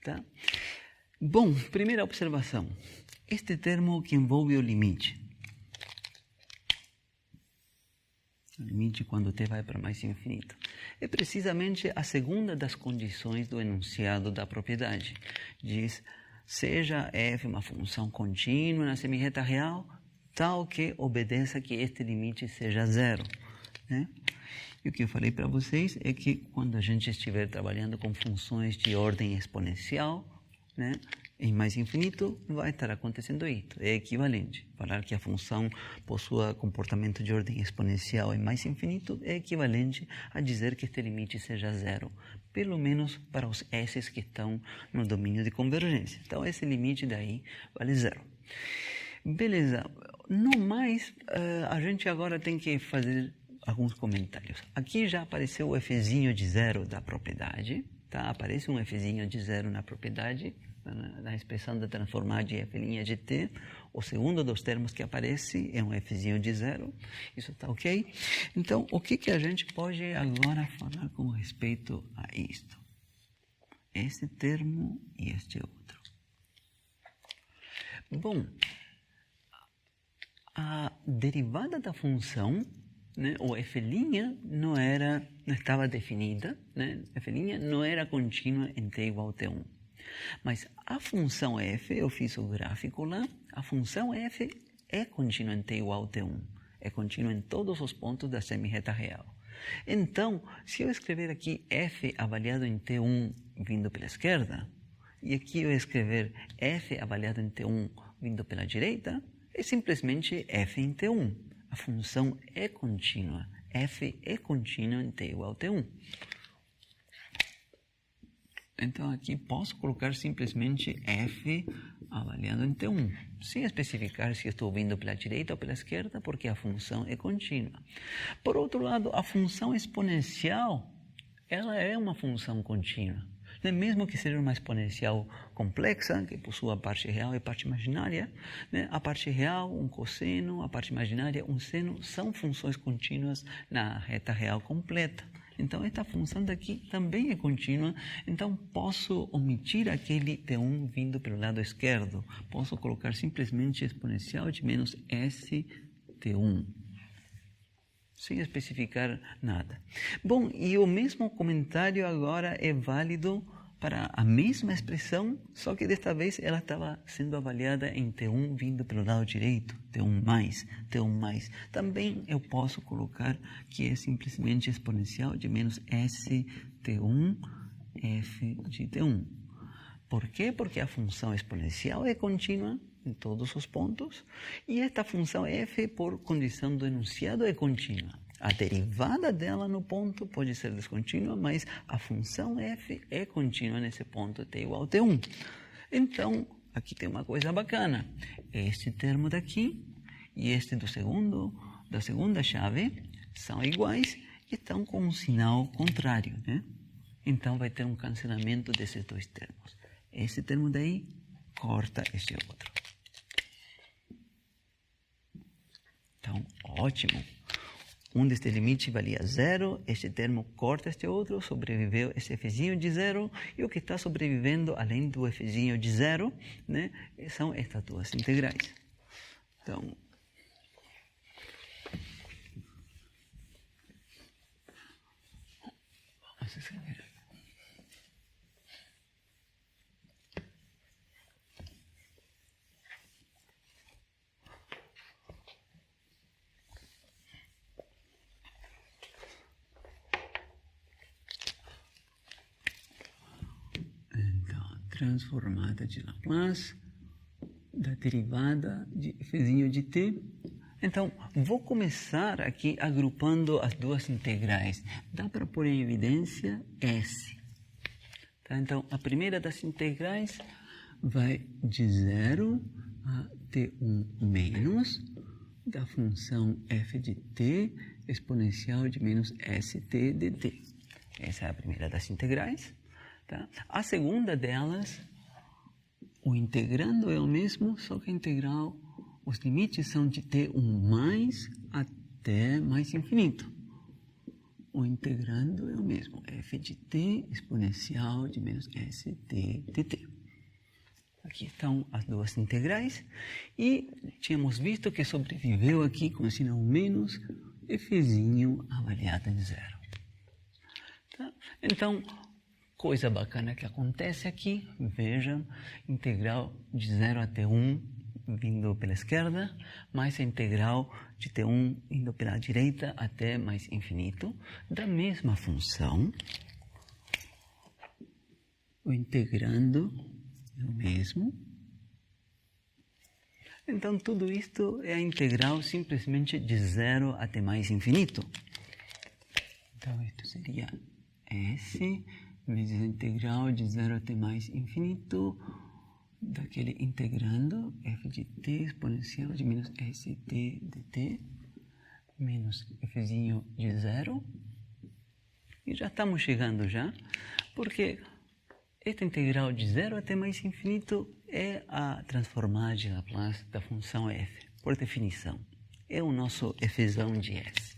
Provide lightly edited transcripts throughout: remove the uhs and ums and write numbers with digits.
Tá? Bom, primeira observação. Este termo que envolve o limite quando t vai para mais infinito, é precisamente a segunda das condições do enunciado da propriedade. Diz, seja f uma função contínua na semirreta real, tal que obedeça que este limite seja zero. Né? E o que eu falei para vocês é que quando a gente estiver trabalhando com funções de ordem exponencial, né, em mais infinito, vai estar acontecendo isso. É equivalente. Falar que a função possua comportamento de ordem exponencial em mais infinito é equivalente a dizer que este limite seja zero, pelo menos para os S que estão no domínio de convergência. Então, esse limite daí vale zero. Beleza. No mais, a gente agora tem que fazer alguns comentários. Aqui já apareceu o Fzinho de zero da propriedade. Tá? Aparece um Fzinho de zero na propriedade, na expressão da transformar de f' de t. O segundo dos termos que aparece é um Fzinho de zero. Isso está ok? Então, o que a gente pode agora falar com respeito a isto? Este termo e este outro. Bom, a derivada da função, né, o f' não estava definida, né? F' não era contínua em t igual a t1. Mas a função f, eu fiz o gráfico lá, a função f é contínua em t igual a t1. É contínua em todos os pontos da semirreta real. Então, se eu escrever aqui f avaliado em t1 vindo pela esquerda, e aqui eu escrever f avaliado em t1 vindo pela direita, é simplesmente f em t1. A função é contínua. F é contínua em t igual a t1. Então, aqui posso colocar simplesmente f avaliado em t1, sem especificar se estou vindo pela direita ou pela esquerda, porque a função é contínua. Por outro lado, a função exponencial, ela é uma função contínua. Mesmo que seja uma exponencial complexa, que possua parte real e parte imaginária, né? A parte real, um cosseno, a parte imaginária, um seno, são funções contínuas na reta real completa. Então, esta função daqui também é contínua, então posso omitir aquele t1 vindo pelo lado esquerdo. Posso colocar simplesmente exponencial de menos st1. Sem especificar nada. Bom, e o mesmo comentário agora é válido para a mesma expressão, só que desta vez ela estava sendo avaliada em T1 vindo pelo lado direito, T1 mais, T1 mais. Também eu posso colocar que é simplesmente exponencial de menos ST1 f de T1. Por quê? Porque a função exponencial é contínua em todos os pontos, e esta função f, por condição do enunciado, é contínua. A derivada dela no ponto pode ser descontínua, mas a função f é contínua nesse ponto t igual a t1. Então, aqui tem uma coisa bacana. Este termo daqui e este da segunda chave são iguais e estão com um sinal contrário, né? Então, vai ter um cancelamento desses dois termos. Esse termo daí corta este outro. Então, ótimo. Um deste limite valia zero, este termo corta este outro, sobreviveu esse fzinho de zero, e o que está sobrevivendo, além do fzinho de zero, né, são estas duas integrais. Então, vamos escrever. Transformada de Laplace da derivada de fzinho de t. Então, vou começar aqui agrupando as duas integrais. Dá para pôr em evidência S. Tá? Então, a primeira das integrais vai de 0 a t1 menos da função f de t exponencial de menos st de t. Essa é a primeira das integrais. Tá? A segunda delas, o integrando é o mesmo, só que a integral, os limites são de t1 mais até mais infinito. o integrando é o mesmo, f de t exponencial de menos st de t. Aqui estão as duas integrais e tínhamos visto que sobreviveu aqui com o sinal menos fzinho avaliado em 0. Tá? Então, coisa bacana que acontece aqui, vejam, integral de 0 até 1 vindo pela esquerda, mais a integral de t1 indo pela direita até mais infinito, da mesma função, o integrando é o mesmo. Então, tudo isto é a integral simplesmente de 0 até mais infinito. Então, isto seria S vezes a integral de 0 até mais infinito daquele integrando f de t exponencial de menos st de t menos fzinho de 0. E já estamos chegando já, porque esta integral de 0 até mais infinito é a transformada de Laplace da função f, por definição. É o nosso fzão de s.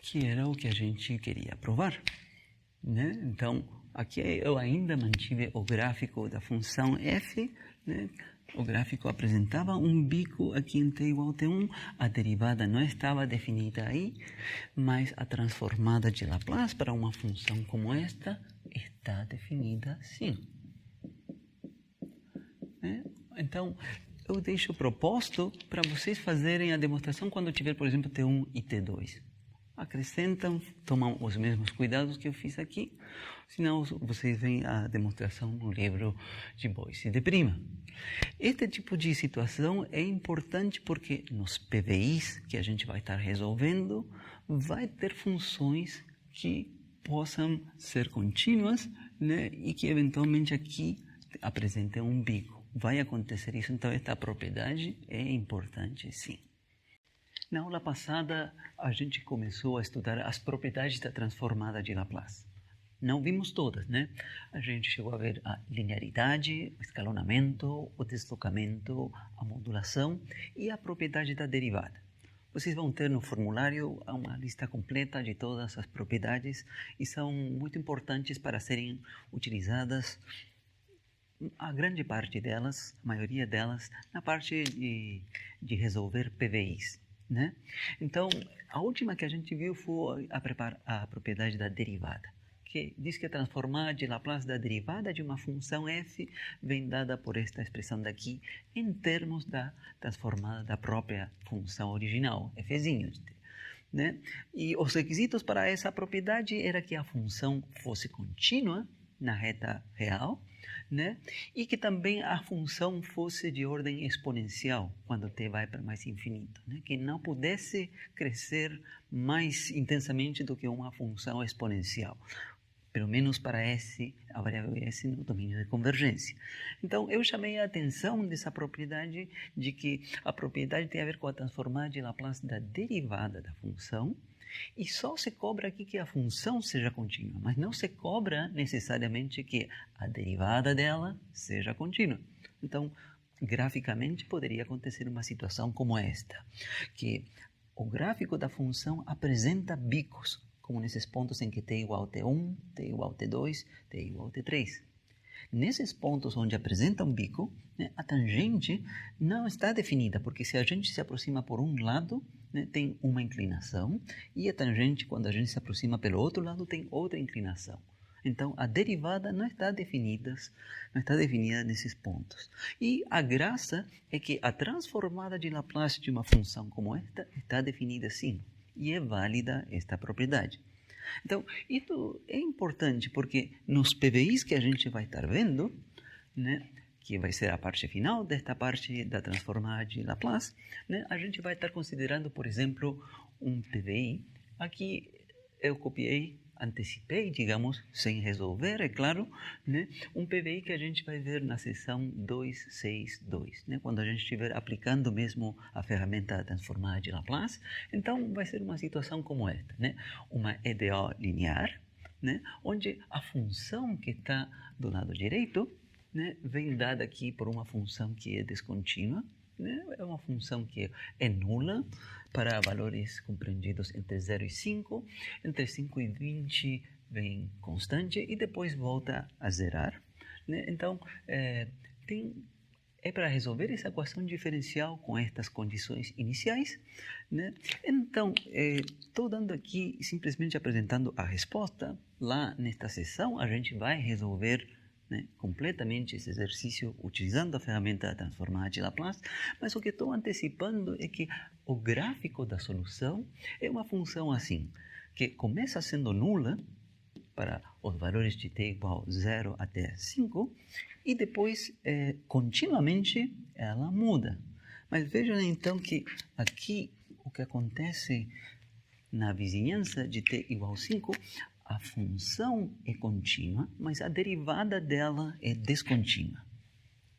Que era o que a gente queria provar, né? Então, aqui eu ainda mantive o gráfico da função f, né? O gráfico apresentava um bico aqui em t igual a t1, a derivada não estava definida aí, mas a transformada de Laplace para uma função como esta está definida sim. Né? Então, eu deixo proposto para vocês fazerem a demonstração quando tiver, por exemplo, t1 e t2. Acrescentam, tomam os mesmos cuidados que eu fiz aqui, senão vocês veem a demonstração no livro de Boyce de Prima. Este tipo de situação é importante porque nos PVIs que a gente vai estar resolvendo, vai ter funções que possam ser contínuas, né, e que eventualmente aqui apresentem um bico. Vai acontecer isso, então esta propriedade é importante sim. Na aula passada, a gente começou a estudar as propriedades da transformada de Laplace. Não vimos todas, né? A gente chegou a ver a linearidade, o escalonamento, o deslocamento, a modulação e a propriedade da derivada. Vocês vão ter no formulário uma lista completa de todas as propriedades e são muito importantes para serem utilizadas, a grande parte delas, a maioria delas, na parte de resolver PVIs. Né? Então, a última que a gente viu foi a propriedade da derivada, que diz que a transformada de Laplace da derivada de uma função f vem dada por esta expressão daqui em termos da transformada da própria função original, fzinho. Né? E os requisitos para essa propriedade era que a função fosse contínua na reta real, né? E que também a função fosse de ordem exponencial, quando t vai para mais infinito, né? Que não pudesse crescer mais intensamente do que uma função exponencial, pelo menos para a variável s no domínio de convergência. Então, eu chamei a atenção dessa propriedade, de que a propriedade tem a ver com a transformada de Laplace da derivada da função, e só se cobra aqui que a função seja contínua, mas não se cobra necessariamente que a derivada dela seja contínua. Então, graficamente, poderia acontecer uma situação como esta, que o gráfico da função apresenta bicos, como nesses pontos em que t igual a t1, t igual a t2, t igual a t3. Nesses pontos onde apresenta um bico, né, a tangente não está definida, porque se a gente se aproxima por um lado, né, tem uma inclinação, e a tangente, quando a gente se aproxima pelo outro lado, tem outra inclinação. Então, a derivada não está definida nesses pontos. E a graça é que a transformada de Laplace de uma função como esta está definida sim, e é válida esta propriedade. Então, isso é importante porque nos PVIs que a gente vai estar vendo, né, que vai ser a parte final desta parte da transformada de Laplace, né, a gente vai estar considerando, por exemplo, um PVI. Aqui eu antecipei, digamos, sem resolver, é claro, né, um PVI que a gente vai ver na seção 262, né, quando a gente estiver aplicando mesmo a ferramenta transformada de Laplace. Então, vai ser uma situação como esta, né, uma EDO linear, né, onde a função que está do lado direito, né, vem dada aqui por uma função que é descontínua, né? É uma função que é nula para valores compreendidos entre 0 e 5. Entre 5 e 20 vem constante e depois volta a zerar, né? Então, é para resolver essa equação diferencial com estas condições iniciais, né? Então, estou dando aqui, simplesmente apresentando a resposta. Lá nesta sessão, a gente vai resolver, né, completamente esse exercício utilizando a ferramenta da transformada de Laplace, mas o que estou antecipando é que o gráfico da solução é uma função assim, que começa sendo nula para os valores de t igual 0 até 5, e depois, continuamente, ela muda. Mas vejam então que aqui o que acontece na vizinhança de t igual 5, a função é contínua, mas a derivada dela é descontínua,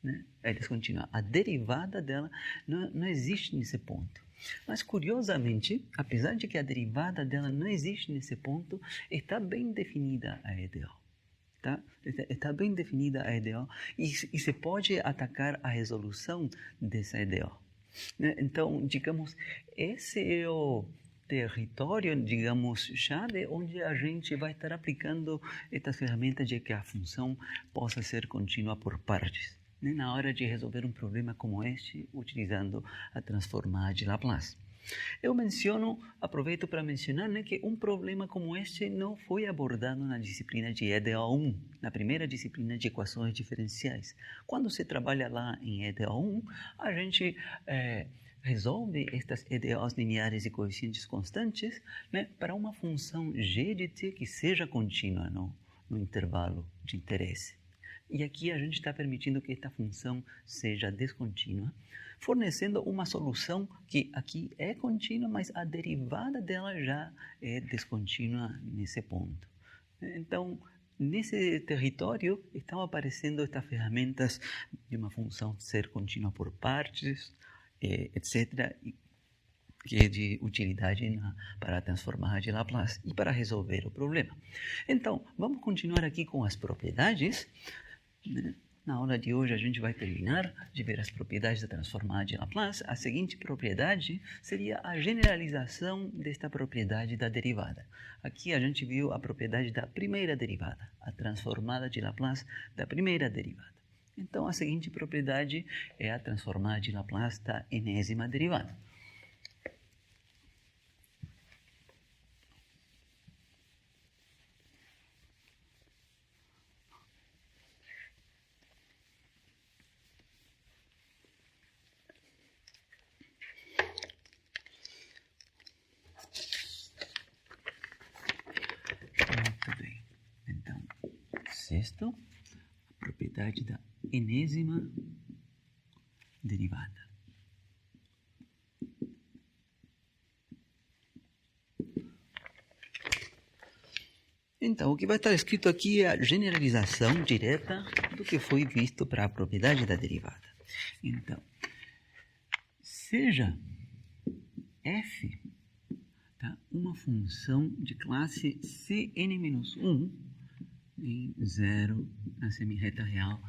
né? É descontínua. A derivada dela não existe nesse ponto. Mas, curiosamente, apesar de que a derivada dela não existe nesse ponto, está bem definida a EDO. Tá? Está bem definida a EDO e se pode atacar a resolução dessa EDO, né? Então, digamos, esse é o território, digamos, chave onde a gente vai estar aplicando estas ferramentas de que a função possa ser contínua por partes, né? Na hora de resolver um problema como este, utilizando a transformada de Laplace. Eu aproveito para mencionar, né, que um problema como este não foi abordado na disciplina de EDO 1, na primeira disciplina de equações diferenciais. Quando se trabalha lá em EDO 1, a gente resolve estas EDOs lineares e coeficientes constantes, né, para uma função g de t que seja contínua no intervalo de interesse. E aqui a gente está permitindo que esta função seja descontínua, fornecendo uma solução que aqui é contínua, mas a derivada dela já é descontínua nesse ponto. Então, nesse território estão aparecendo estas ferramentas de uma função ser contínua por partes, etc., que é de utilidade para transformar de Laplace e para resolver o problema. Então, vamos continuar aqui com as propriedades, né? Na aula de hoje a gente vai terminar de ver as propriedades da transformada de Laplace. A seguinte propriedade seria a generalização desta propriedade da derivada. Aqui a gente viu a propriedade da primeira derivada, a transformada de Laplace da primeira derivada. Então a seguinte propriedade é a transformada de Laplace da enésima derivada. Muito bem. Então, sexto, a propriedade da enésima derivada. Então, o que vai estar escrito aqui é a generalização direta do que foi visto para a propriedade da derivada. Então, seja f, tá, uma função de classe Cn-1 em 0 na semirreta real,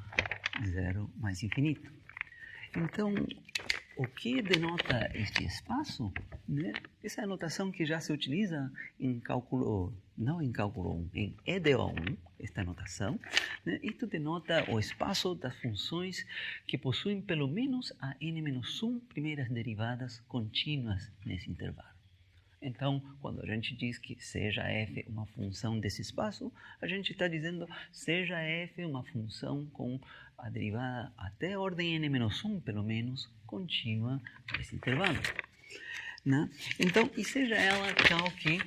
0 mais infinito. Então, o que denota este espaço, né? Essa é a notação que já se utiliza em cálculo, não em cálculo 1, em EDO 1, esta notação, né? Isto denota o espaço das funções que possuem pelo menos a n-1 primeiras derivadas contínuas nesse intervalo. Então, quando a gente diz que seja f uma função desse espaço, a gente está dizendo seja f uma função com a derivada até a ordem n-1, pelo menos, contínua nesse intervalo, né? Então, e seja ela tal que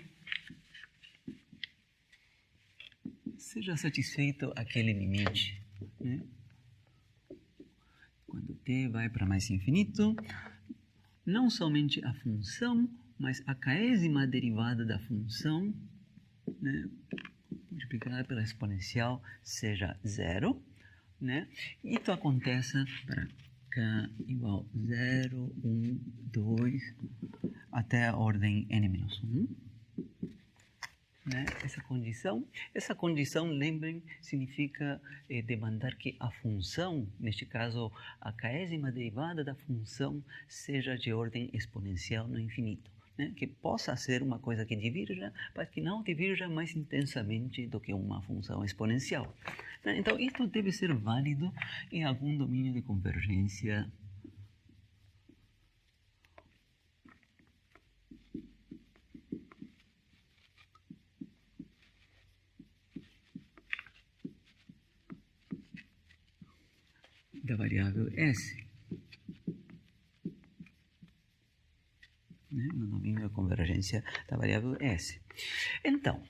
seja satisfeito aquele limite, né? Quando t vai para mais infinito, não somente a função, mas a késima derivada da função, né, multiplicada pela exponencial, seja 0, né? Isso acontece para k igual 0, 1, 2, até a ordem n-1. né? Essa condição, lembrem, significa demandar que a função, neste caso a késima derivada da função, seja de ordem exponencial no infinito, né? Que possa ser uma coisa que divirja, mas que não divirja mais intensamente do que uma função exponencial, né? Então, isto deve ser válido em algum domínio de convergência da variável S, né? No domínio da convergência da variável S. Então,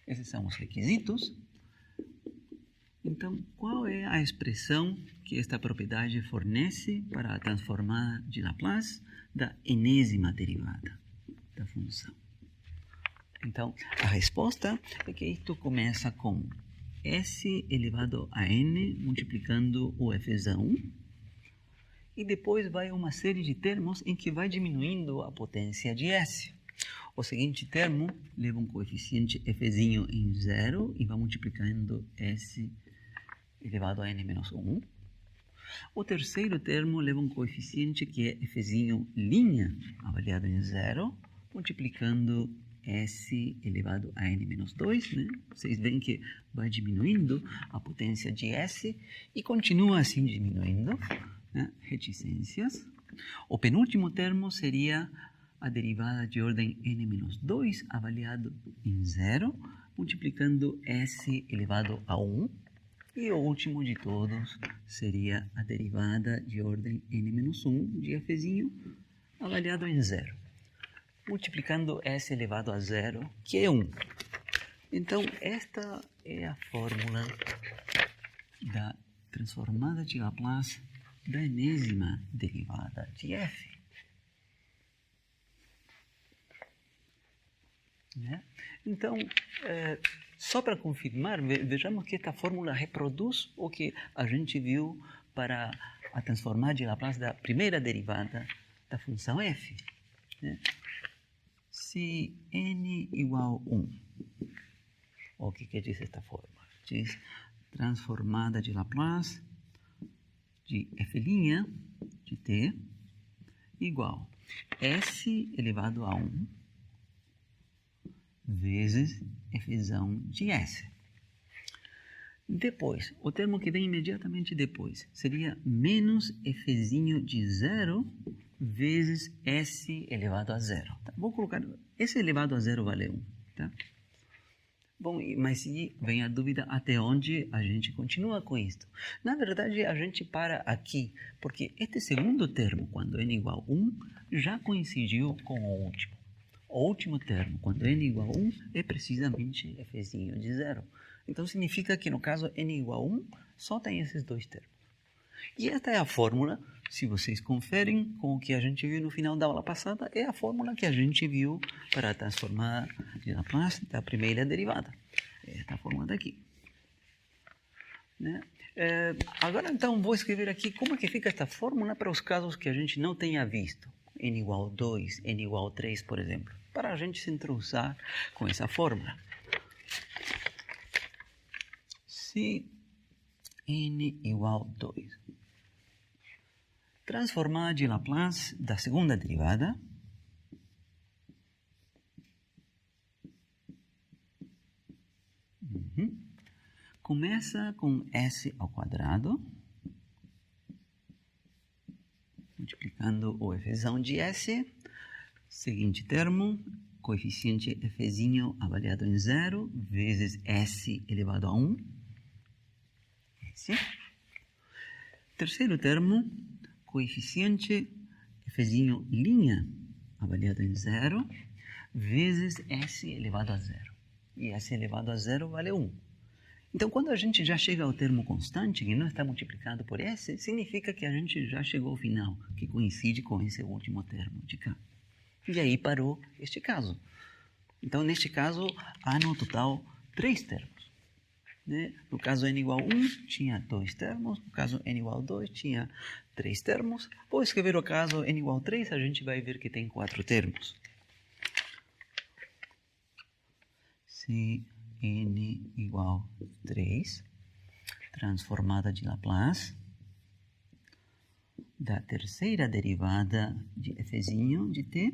esses são os requisitos. Então, qual é a expressão que esta propriedade fornece para a transformada de Laplace da enésima derivada da função? Então, a resposta é que isto começa com S elevado a n multiplicando o Fzão, e depois vai uma série de termos em que vai diminuindo a potência de S. O seguinte termo leva um coeficiente Fzinho em 0 e vai multiplicando S elevado a n menos 1. O terceiro termo leva um coeficiente que é Fzinho linha avaliado em 0, multiplicando S elevado a n menos 2, né? Vocês veem que vai diminuindo a potência de S e continua assim diminuindo, né? Reticências. O penúltimo termo seria a derivada de ordem n menos 2 avaliado em 0, multiplicando S elevado a 1. E o último de todos seria a derivada de ordem n menos 1 de Fzinho avaliado em 0, multiplicando S elevado a 0, que é 1. Então, esta é a fórmula da transformada de Laplace da enésima derivada de F. Né? Então, só para confirmar, vejamos que esta fórmula reproduz o que a gente viu para a transformada de Laplace da primeira derivada da função f. Né? Se n igual a 1, o que quer dizer esta fórmula? Diz transformada de Laplace de f' de t igual s elevado a 1 vezes fzão de S. Depois, o termo que vem imediatamente depois seria menos fzinho de 0 vezes S elevado a 0. Tá? Vou colocar S elevado a 0 vale 1. Tá? Bom, mas vem a dúvida até onde a gente continua com isto. Na verdade, a gente para aqui, porque este segundo termo, quando n igual a 1, já coincidiu com o último. O último termo, quando n igual a 1, é precisamente fzinho de 0. Então, significa que, no caso, n igual a 1, só tem esses dois termos. E esta é a fórmula, se vocês conferem com o que a gente viu no final da aula passada, é a fórmula que a gente viu para transformar de Laplace da primeira derivada. Esta fórmula daqui. Né? Agora, então, vou escrever aqui como é que fica esta fórmula para os casos que a gente não tenha visto. N igual a 2, n igual a 3, por exemplo. Para a gente se entrosar com essa fórmula. Se n igual a 2, transformada de Laplace da segunda derivada, começa com s ao quadrado, multiplicando o fzão de s, seguinte termo, coeficiente fzinho avaliado em 0, vezes s elevado a 1. S. Terceiro termo, coeficiente fzinho linha avaliado em 0, vezes s elevado a 0. E s elevado a 0 vale 1. Então, quando a gente já chega ao termo constante, que não está multiplicado por s, significa que a gente já chegou ao final, que coincide com esse último termo de cá. E aí parou este caso. Então, neste caso, há no total 3 termos. Né? No caso n igual a 1, tinha 2 termos. No caso n igual a 2, tinha 3 termos. Vou escrever o caso n igual a 3, a gente vai ver que tem 4 termos. se n igual a 3, transformada de Laplace da terceira derivada de fzinho de t,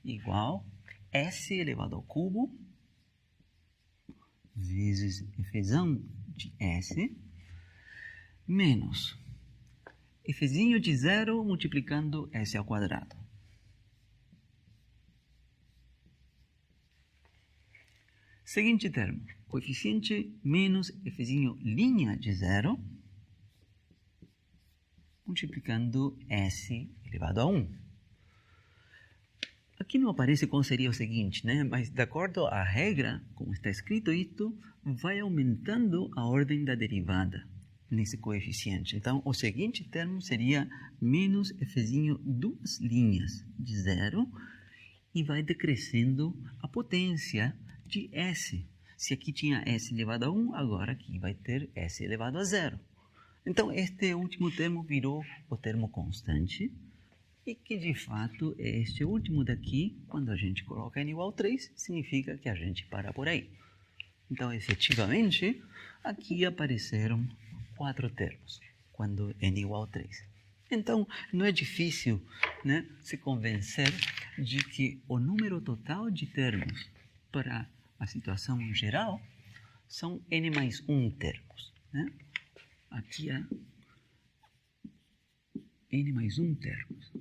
igual s elevado ao cubo vezes fzão de s menos fzinho de 0 multiplicando s ao quadrado. Seguinte termo, coeficiente menos fzinho linha de 0 multiplicando s elevado a 1. Aqui não aparece qual seria o seguinte, né? Mas de acordo à regra, como está escrito isto, vai aumentando a ordem da derivada nesse coeficiente. Então, o seguinte termo seria menos fzinho duas linhas de 0 e vai decrescendo a potência de s. Se aqui tinha s elevado a 1, agora aqui vai ter s elevado a 0. Então, este último termo virou o termo constante, e que, de fato, é este último daqui, quando a gente coloca n igual a 3, significa que a gente para por aí. Então, efetivamente, aqui apareceram 4 termos, quando n igual a 3. Então, não é difícil, né, se convencer de que o número total de termos para a situação geral são n mais 1 termos, né? Aqui é n mais 1 termos.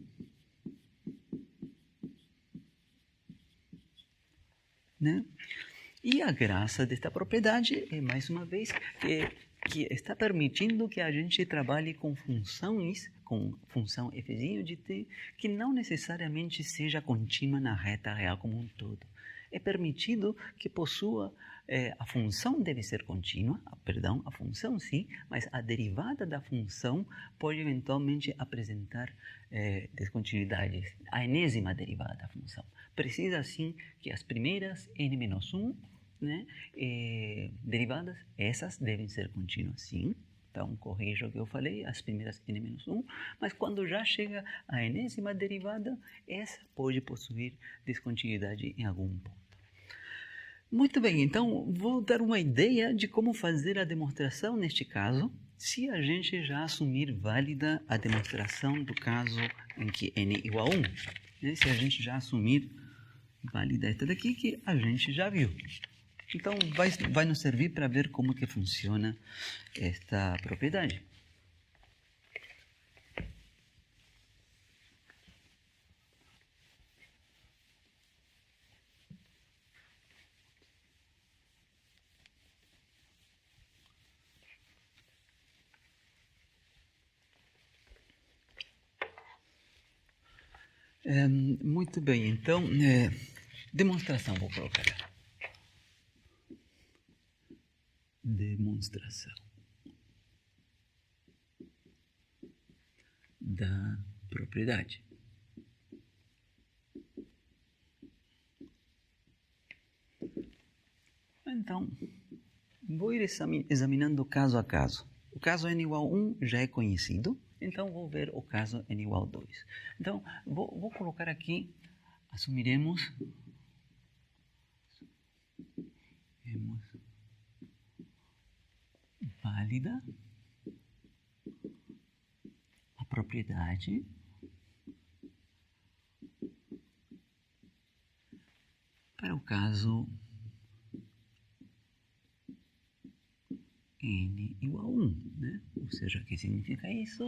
Né? E a graça desta propriedade é, mais uma vez, que está permitindo que a gente trabalhe com funções, com função fzinho de t, que não necessariamente seja contínua na reta real como um todo. É permitido que possua, a função deve ser contínua, perdão, a função sim, mas a derivada da função pode eventualmente apresentar descontinuidades, a enésima derivada da função. Precisa sim que as primeiras n-1, né, derivadas, essas devem ser contínuas sim. Então, corrijo o que eu falei, as primeiras n-1, mas quando já chega a enésima derivada, essa pode possuir descontinuidade em algum ponto. Muito bem, então vou dar uma ideia de como fazer a demonstração neste caso, se a gente já assumir válida a demonstração do caso em que n igual a 1. Né? Se a gente já assumir válida esta daqui que a gente já viu. Então, vai nos servir para ver como que funciona esta propriedade. Muito bem, então, demonstração vou colocar. Demonstração da propriedade. Então, vou ir examinando caso a caso. O caso n igual a 1 já é conhecido, então vou ver o caso n igual a 2. Então, vou colocar aqui, assumiremos válida a propriedade para o caso n igual a 1, né? Ou seja, o que significa isso?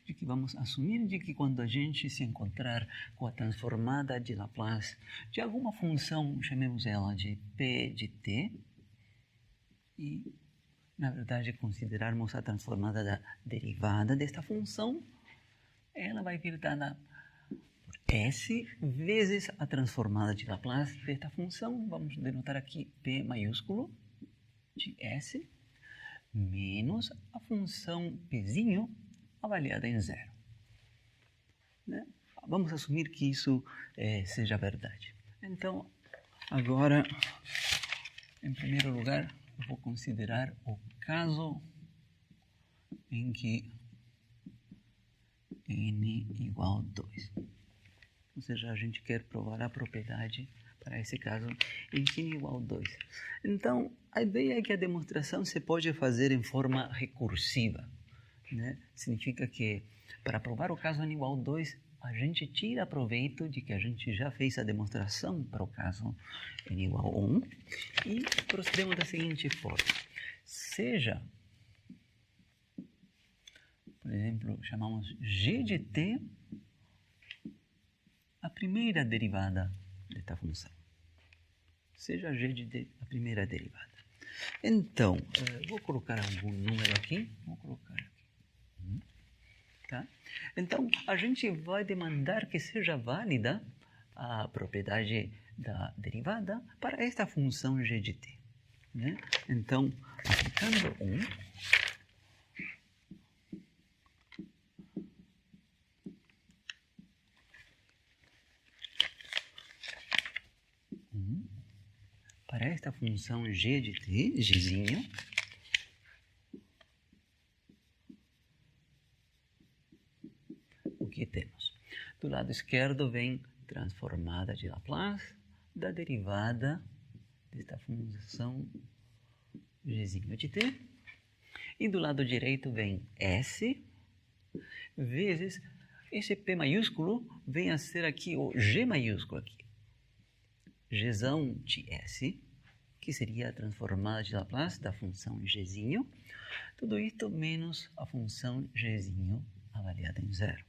De que vamos assumir de que quando a gente se encontrar com a transformada de Laplace de alguma função, chamemos ela de p de t, e, na verdade, considerarmos a transformada da derivada desta função, ela vai vir dada por s vezes a transformada de Laplace desta função, vamos denotar aqui p maiúsculo de s, menos a função pzinho avaliada em 0. Né? Vamos assumir que isso seja verdade. Então, agora, em primeiro lugar, eu vou considerar o caso em que n igual a 2. Ou seja, a gente quer provar a propriedade para esse caso em que n igual a 2. Então, a ideia é que a demonstração se pode fazer em forma recursiva, né? Significa que, para provar o caso n igual a 2, a gente tira proveito de que a gente já fez a demonstração para o caso n igual a 1 e procedemos da seguinte forma. Seja, por exemplo, chamamos g de t a primeira derivada desta função. Seja g de t a primeira derivada. Então, vou colocar algum número aqui. Vou colocar aqui. Tá? Então, a gente vai demandar que seja válida a propriedade da derivada para esta função g de t. Né? Então, aplicando 1, para esta função g de t, gzinho, o que temos? Do lado esquerdo vem transformada de Laplace da derivada desta função gzinho de t. E do lado direito vem S vezes esse P maiúsculo vem a ser aqui o G maiúsculo aqui. Gzão de S, que seria a transformada de Laplace da função gzinho. Tudo isto menos a função gzinho avaliada em 0.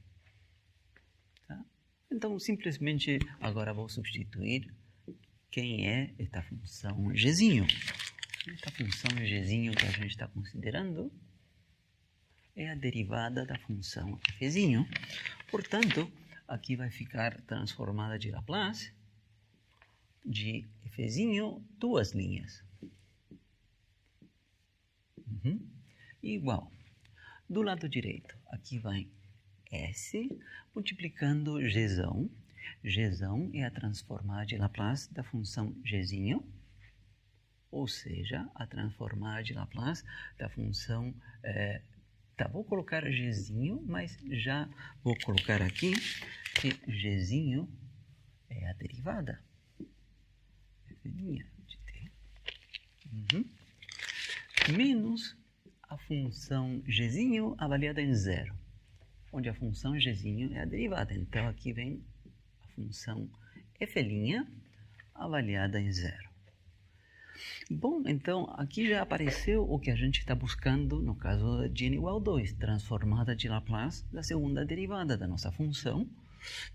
Tá? Então, simplesmente, agora vou substituir quem é esta função gzinho. Esta função gzinho que a gente está considerando é a derivada da função fzinho. Portanto, aqui vai ficar transformada de Laplace de fzinho, duas linhas. Igual. Do lado direito, aqui vai S multiplicando gzão. Gzão é a transformada de Laplace da função gzinho, ou seja, a transformada de Laplace da função... vou colocar gzinho, mas já vou colocar aqui que gzinho é a derivada. De t. Menos a função gzinho avaliada em 0, onde a função gzinho é a derivada. Então, aqui vem a função f' avaliada em 0. Bom, então, aqui já apareceu o que a gente está buscando no caso de n igual a 2, transformada de Laplace da segunda derivada da nossa função.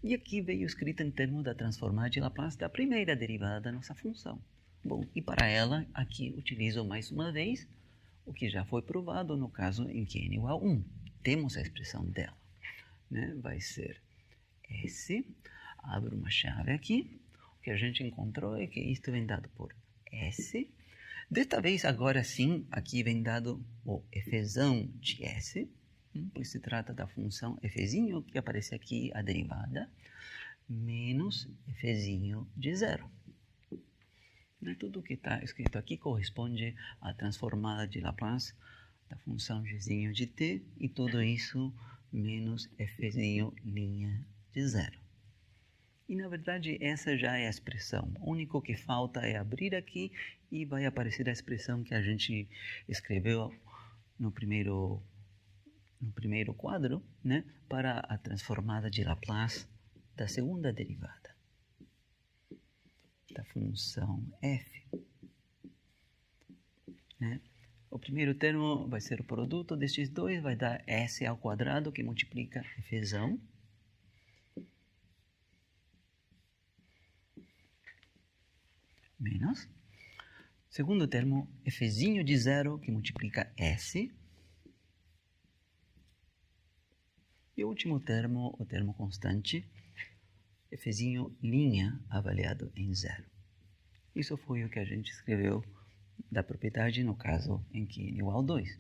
E aqui veio escrito em termos da transformada de Laplace da primeira derivada da nossa função. Bom, e para ela, aqui utilizo mais uma vez o que já foi provado no caso em que n igual a 1. Temos a expressão dela. Né? Vai ser S, abro uma chave aqui. O que a gente encontrou é que isto vem dado por S. Desta vez, agora sim, aqui vem dado o fzão de S, pois se trata da função fzinho, que aparece aqui a derivada, menos fzinho de 0. Tudo o que está escrito aqui corresponde à transformada de Laplace da função gzinho de t, e tudo isso menos fzinho linha de 0. E, na verdade, essa já é a expressão. O único que falta é abrir aqui e vai aparecer a expressão que a gente escreveu no primeiro quadro, né, para a transformada de Laplace da segunda derivada da função f. Né? O primeiro termo vai ser o produto destes dois, vai dar s ao quadrado, que multiplica fzão. Menos. Segundo termo, fzinho de 0, que multiplica s. E o último termo, o termo constante, fzinho linha avaliado em 0. Isso foi o que a gente escreveu da propriedade no caso em que n igual a 2.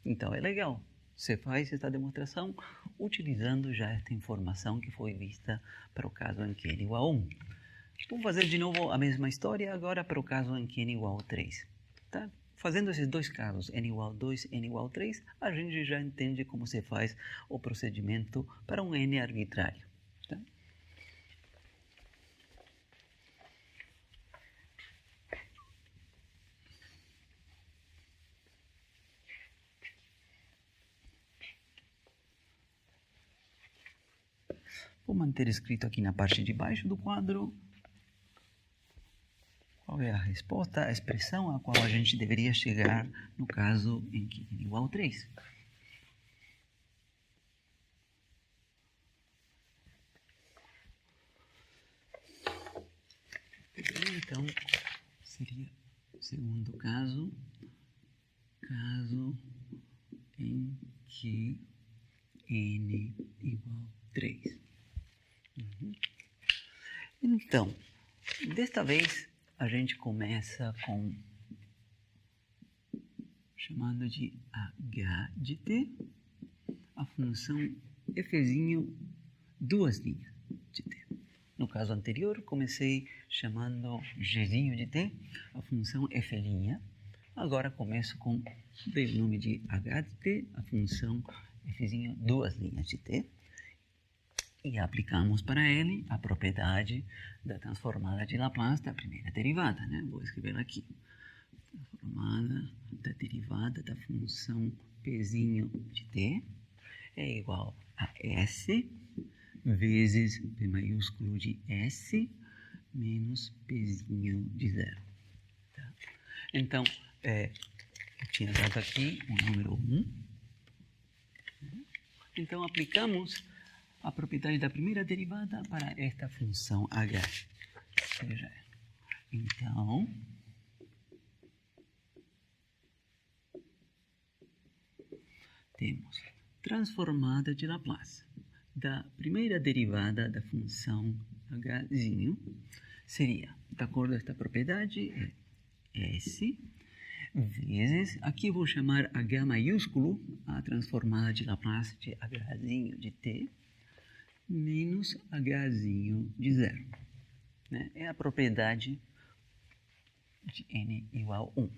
Então é legal. Você faz esta demonstração utilizando já esta informação que foi vista para o caso em que n igual a 1. Vamos fazer de novo a mesma história agora para o caso em que n igual a 3. Tá? Fazendo esses dois casos, n igual a 2 e n igual a 3, a gente já entende como se faz o procedimento para um n arbitrário. Tá? Vou manter escrito aqui na parte de baixo do quadro qual é a resposta, a expressão a qual a gente deveria chegar no caso em que n igual a 3. Então, seria o segundo caso em que n igual a 3. Então, desta vez, a gente começa com chamando de h de t, a função f'zinho, duas linhas de t. No caso anterior, comecei chamando gzinho de t, a função f'. Agora começo com o nome de h de t, a função f'zinho, duas linhas de t. E aplicamos para ele a propriedade da transformada de Laplace da primeira derivada, né? Vou escrever aqui. Transformada da derivada da função pzinho de t é igual a s vezes p maiúsculo de s menos pzinho de 0. Tá? Então, eu tinha dado aqui o número 1. Então, aplicamos a propriedade da primeira derivada para esta função h. Ou seja, então, temos transformada de Laplace da primeira derivada da função hzinho seria, de acordo com esta propriedade, s vezes, aqui vou chamar h maiúsculo, a transformada de Laplace de hzinho de t, menos hzinho de 0. Né? É a propriedade de n igual a 1.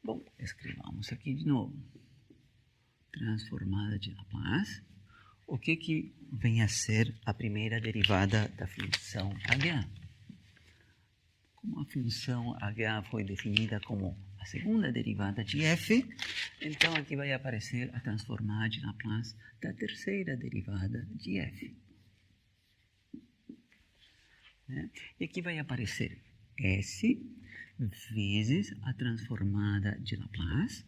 Bom, escrevamos aqui de novo. Transformada de Laplace. O que vem a ser a primeira derivada da função h? Como a função h foi definida como a segunda derivada de f, então aqui vai aparecer a transformada de Laplace da terceira derivada de f. Né? E aqui vai aparecer s vezes a transformada de Laplace,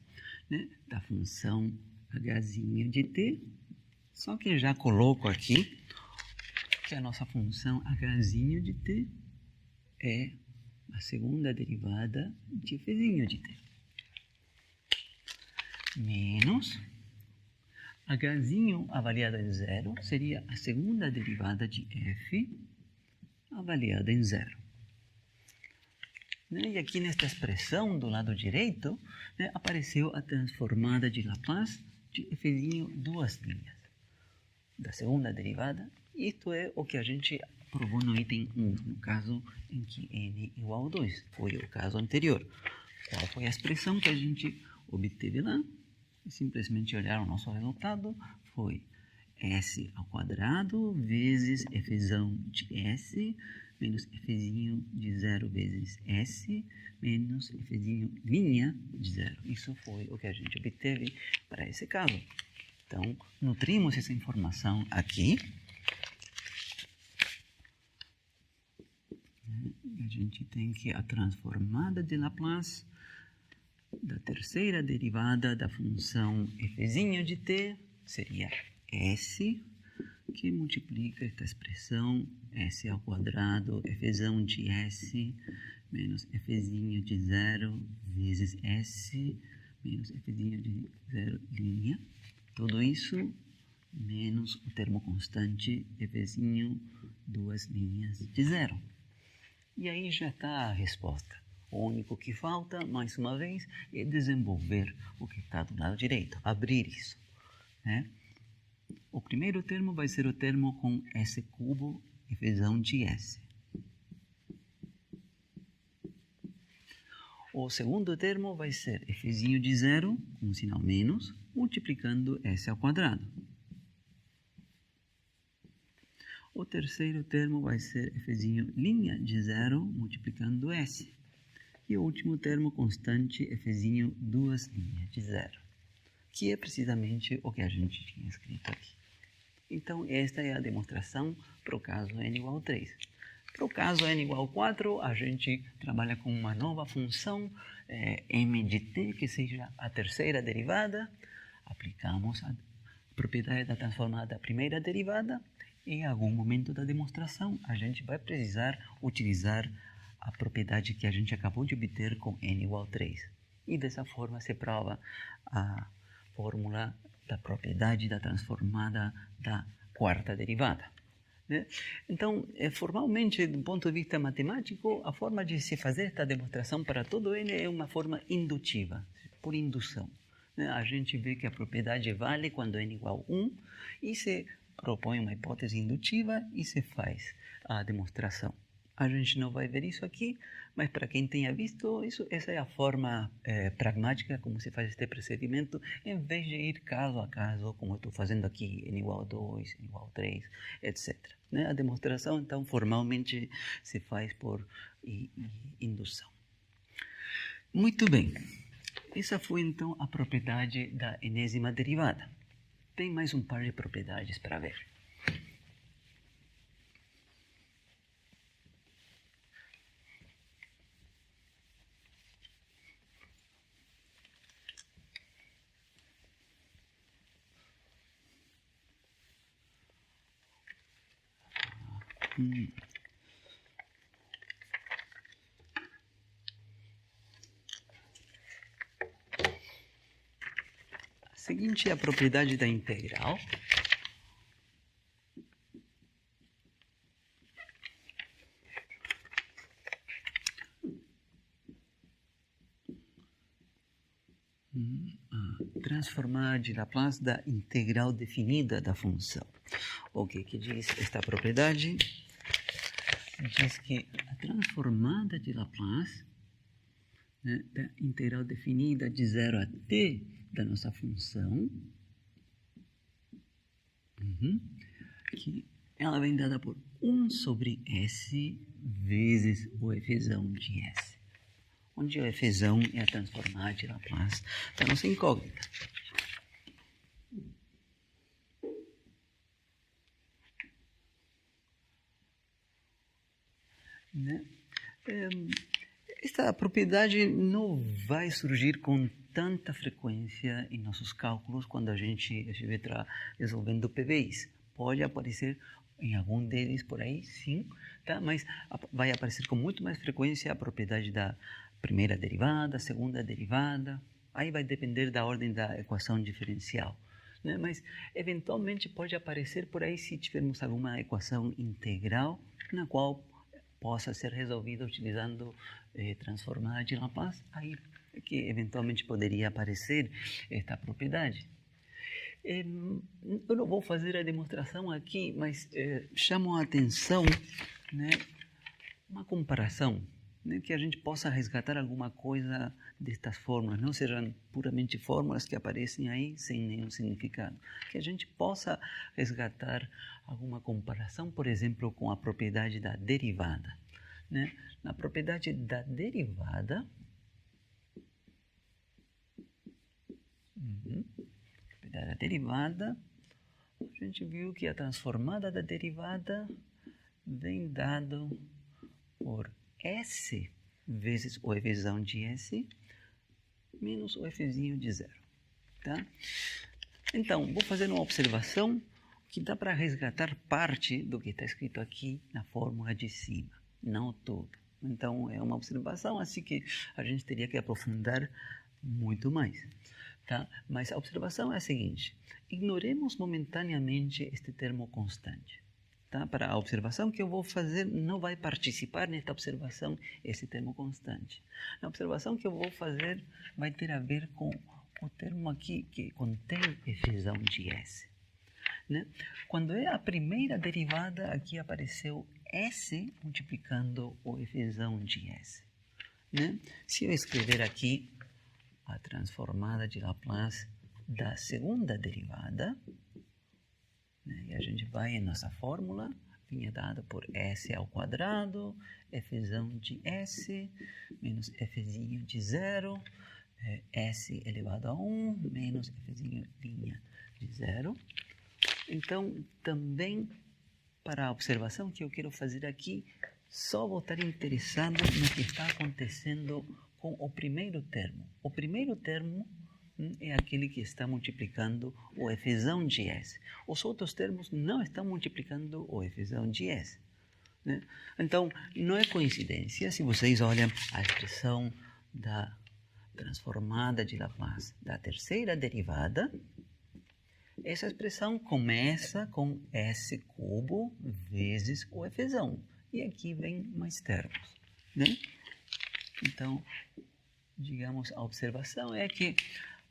né, da função hzinho de t, só que já coloco aqui que a nossa função hzinho de t é a segunda derivada de f'zinho de t. Menos hzinho avaliado em 0 seria a segunda derivada de f avaliada em 0. Né? E aqui nesta expressão do lado direito, né, apareceu a transformada de Laplace de f'zinho duas linhas da segunda derivada. Isto é o que a gente provou no item 1, no caso em que n igual a 2. Foi o caso anterior. Qual foi a expressão que a gente obteve lá? Simplesmente olhar o nosso resultado. Foi s ao quadrado vezes fzão de s menos fzinho de 0 vezes s menos fzinho linha de 0. Isso foi o que a gente obteve para esse caso. Então, nutrimos essa informação aqui. A gente tem que a transformada de Laplace da terceira derivada da função f'zinho de t seria s, que multiplica esta expressão s ao quadrado fzão de s menos fzinho de 0 vezes s menos fzinho de 0 linha. Tudo isso menos o termo constante fzinho duas linhas de 0. E aí já está a resposta. O único que falta, mais uma vez, é desenvolver o que está do lado direito, abrir isso. Né? O primeiro termo vai ser o termo com s cubo fzão de s. O segundo termo vai ser fzinho de 0, com um sinal menos, multiplicando s ao quadrado. O terceiro termo vai ser fzinho linha de 0, multiplicando s. E o último termo constante fzinho duas linhas de 0, que é precisamente o que a gente tinha escrito aqui. Então, esta é a demonstração para o caso n igual a 3. Para o caso n igual a 4, a gente trabalha com uma nova função, m de t, que seja a terceira derivada. Aplicamos a propriedade da transformada da primeira derivada. E em algum momento da demonstração, a gente vai precisar utilizar a propriedade que a gente acabou de obter com n igual a 3. E dessa forma se prova a fórmula da propriedade da transformada da quarta derivada. Né? Então, formalmente, do ponto de vista matemático, a forma de se fazer esta demonstração para todo n é uma forma indutiva, por indução. Né? A gente vê que a propriedade vale quando n igual a 1 e se propõe uma hipótese indutiva e se faz a demonstração. A gente não vai ver isso aqui, mas para quem tenha visto isso, essa é a forma pragmática como se faz este procedimento, em vez de ir caso a caso, como eu estou fazendo aqui, n igual a 2, n igual a 3, etc. Né? A demonstração, então, formalmente se faz por indução. Muito bem. Essa foi, então, a propriedade da enésima derivada. Tem mais um par de propriedades para ver. A seguinte é a propriedade da integral. Transformar de Laplace da integral definida da função. O que diz esta propriedade? Diz que a transformada de Laplace, né, da integral definida de 0 a t da nossa função, que ela vem dada por 1 sobre s vezes o efezão de s, onde o efezão é a transformada de Laplace da nossa incógnita. Né? Esta propriedade não vai surgir com tanta frequência em nossos cálculos quando a gente estiver resolvendo PVIs. Pode aparecer em algum deles por aí, sim, tá? Mas vai aparecer com muito mais frequência a propriedade da primeira derivada, segunda derivada. Aí vai depender da ordem da equação diferencial. Né? Mas, eventualmente, pode aparecer por aí se tivermos alguma equação integral na qual possa ser resolvida utilizando transformada de Laplace, aí é que eventualmente poderia aparecer esta propriedade. Eu não vou fazer a demonstração aqui, mas chamo a atenção, né, uma comparação, né, que a gente possa resgatar alguma coisa destas fórmulas, não sejam puramente fórmulas que aparecem aí sem nenhum significado, que a gente possa resgatar alguma comparação, por exemplo, com a propriedade da derivada. Né? Na propriedade da derivada, a gente viu que a transformada da derivada vem dado por S vezes o efezão de S menos o efezinho de 0. Tá? Então, vou fazer uma observação que dá para resgatar parte do que está escrito aqui na fórmula de cima, não tudo. Então, é uma observação assim que a gente teria que aprofundar muito mais. Tá? Mas a observação é a seguinte: ignoremos momentaneamente este termo constante. Tá? Para a observação que eu vou fazer, não vai participar nesta observação esse termo constante. A observação que eu vou fazer vai ter a ver com o termo aqui que contém efezão de S. Né? Quando é a primeira derivada, aqui apareceu S multiplicando o efezão de S. Né? Se eu escrever aqui a transformada de Laplace da segunda derivada, né? E a gente vai em nossa fórmula, vinha dada por S ao quadrado, efezão de S, menos efezinho de 0, S elevado a 1, menos efezinho linha de 0. Então, também, para a observação que eu quero fazer aqui, só vou estar interessado no que está acontecendo com o primeiro termo. O primeiro termo é aquele que está multiplicando o Fzão de S. Os outros termos não estão multiplicando o Fzão de S. Né? Então, não é coincidência se vocês olham a expressão da transformada de Laplace da terceira derivada. Essa expressão começa com S cubo vezes o Fzão. E aqui vem mais termos. Né? Então, digamos, a observação é que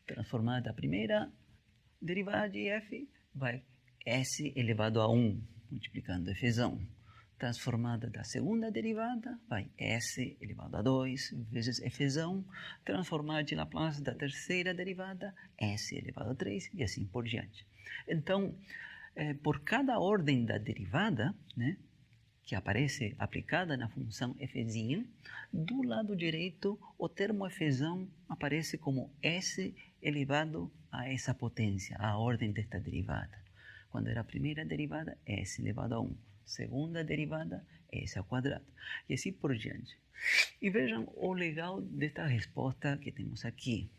transformada da primeira derivada de f vai S elevado a 1, multiplicando Fzão. Transformada da segunda derivada vai S elevado a 2 vezes Fzão. Transformada de Laplace da terceira derivada, S elevado a 3 e assim por diante. Então, por cada ordem da derivada, né, que aparece aplicada na função fzinho, do lado direito o termo fzão aparece como S elevado a essa potência, a ordem desta derivada. Quando era a primeira derivada, S elevado a 1. Segunda derivada, S ao quadrado. E assim por diante. E vejam o legal desta resposta que temos aqui.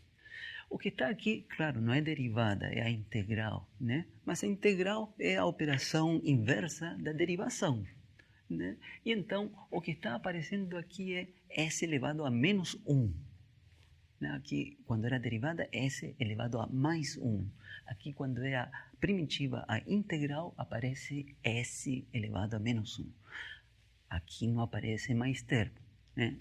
O que está aqui, claro, não é derivada, é a integral, né? Mas a integral é a operação inversa da derivação. Né? E então, o que está aparecendo aqui é S elevado a menos 1. Né? Aqui, quando era derivada, S elevado a mais 1. Aqui, quando é a primitiva, a integral, aparece S elevado a menos 1. Aqui não aparece mais termo. Né?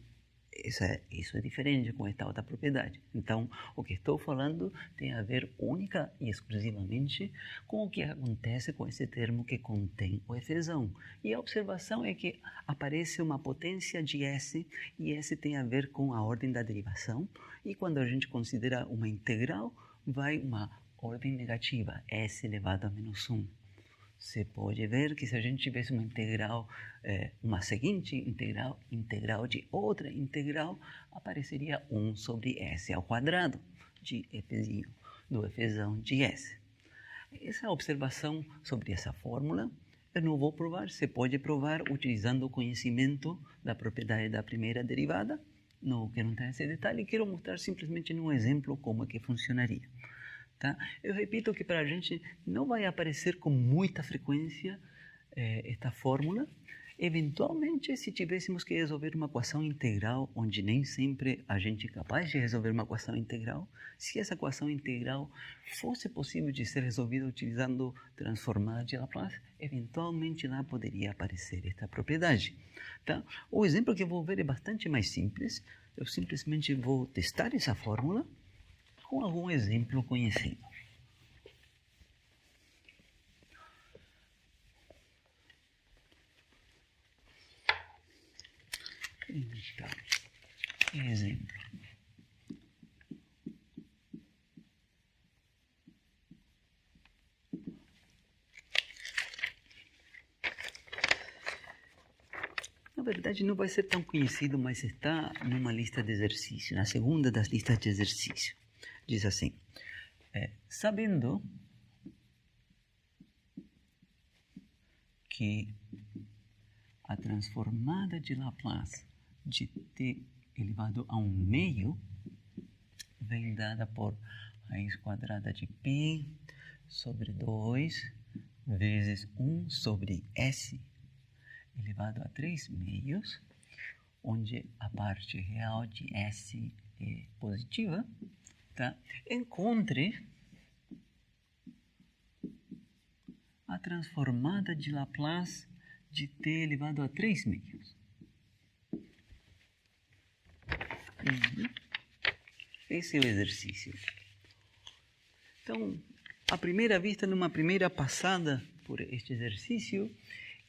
Isso é diferente com esta outra propriedade. Então, o que estou falando tem a ver única e exclusivamente com o que acontece com esse termo que contém o Fzão. E a observação é que aparece uma potência de S, e S tem a ver com a ordem da derivação. E quando a gente considera uma integral, vai uma ordem negativa, S elevado a menos 1. Você pode ver que se a gente tivesse uma integral, uma seguinte integral de outra integral, apareceria 1 sobre S ao quadrado de Fzinho, do Fzão de S. Essa observação sobre essa fórmula, eu não vou provar, você pode provar utilizando o conhecimento da propriedade da primeira derivada. Não quero entrar nesse detalhe, quero mostrar simplesmente num exemplo como é que funcionaria. Tá? Eu repito que para a gente não vai aparecer com muita frequência esta fórmula. Eventualmente, se tivéssemos que resolver uma equação integral, onde nem sempre a gente é capaz de resolver uma equação integral, se essa equação integral fosse possível de ser resolvida utilizando transformada de Laplace, eventualmente lá poderia aparecer esta propriedade. Tá? O exemplo que eu vou ver é bastante mais simples. Eu simplesmente vou testar essa fórmula com algum exemplo conhecido. Então, exemplo. Na verdade, não vai ser tão conhecido, mas está numa lista de exercício, na segunda das listas de exercício. Diz assim, sabendo que a transformada de Laplace de t elevado a 1 meio vem dada por raiz quadrada de π sobre 2 vezes 1 sobre s elevado a 3 meios, onde a parte real de s é positiva. Tá? Encontre a transformada de Laplace de t elevado a 3 meios. Esse é o exercício. Então, à primeira vista, numa primeira passada por este exercício,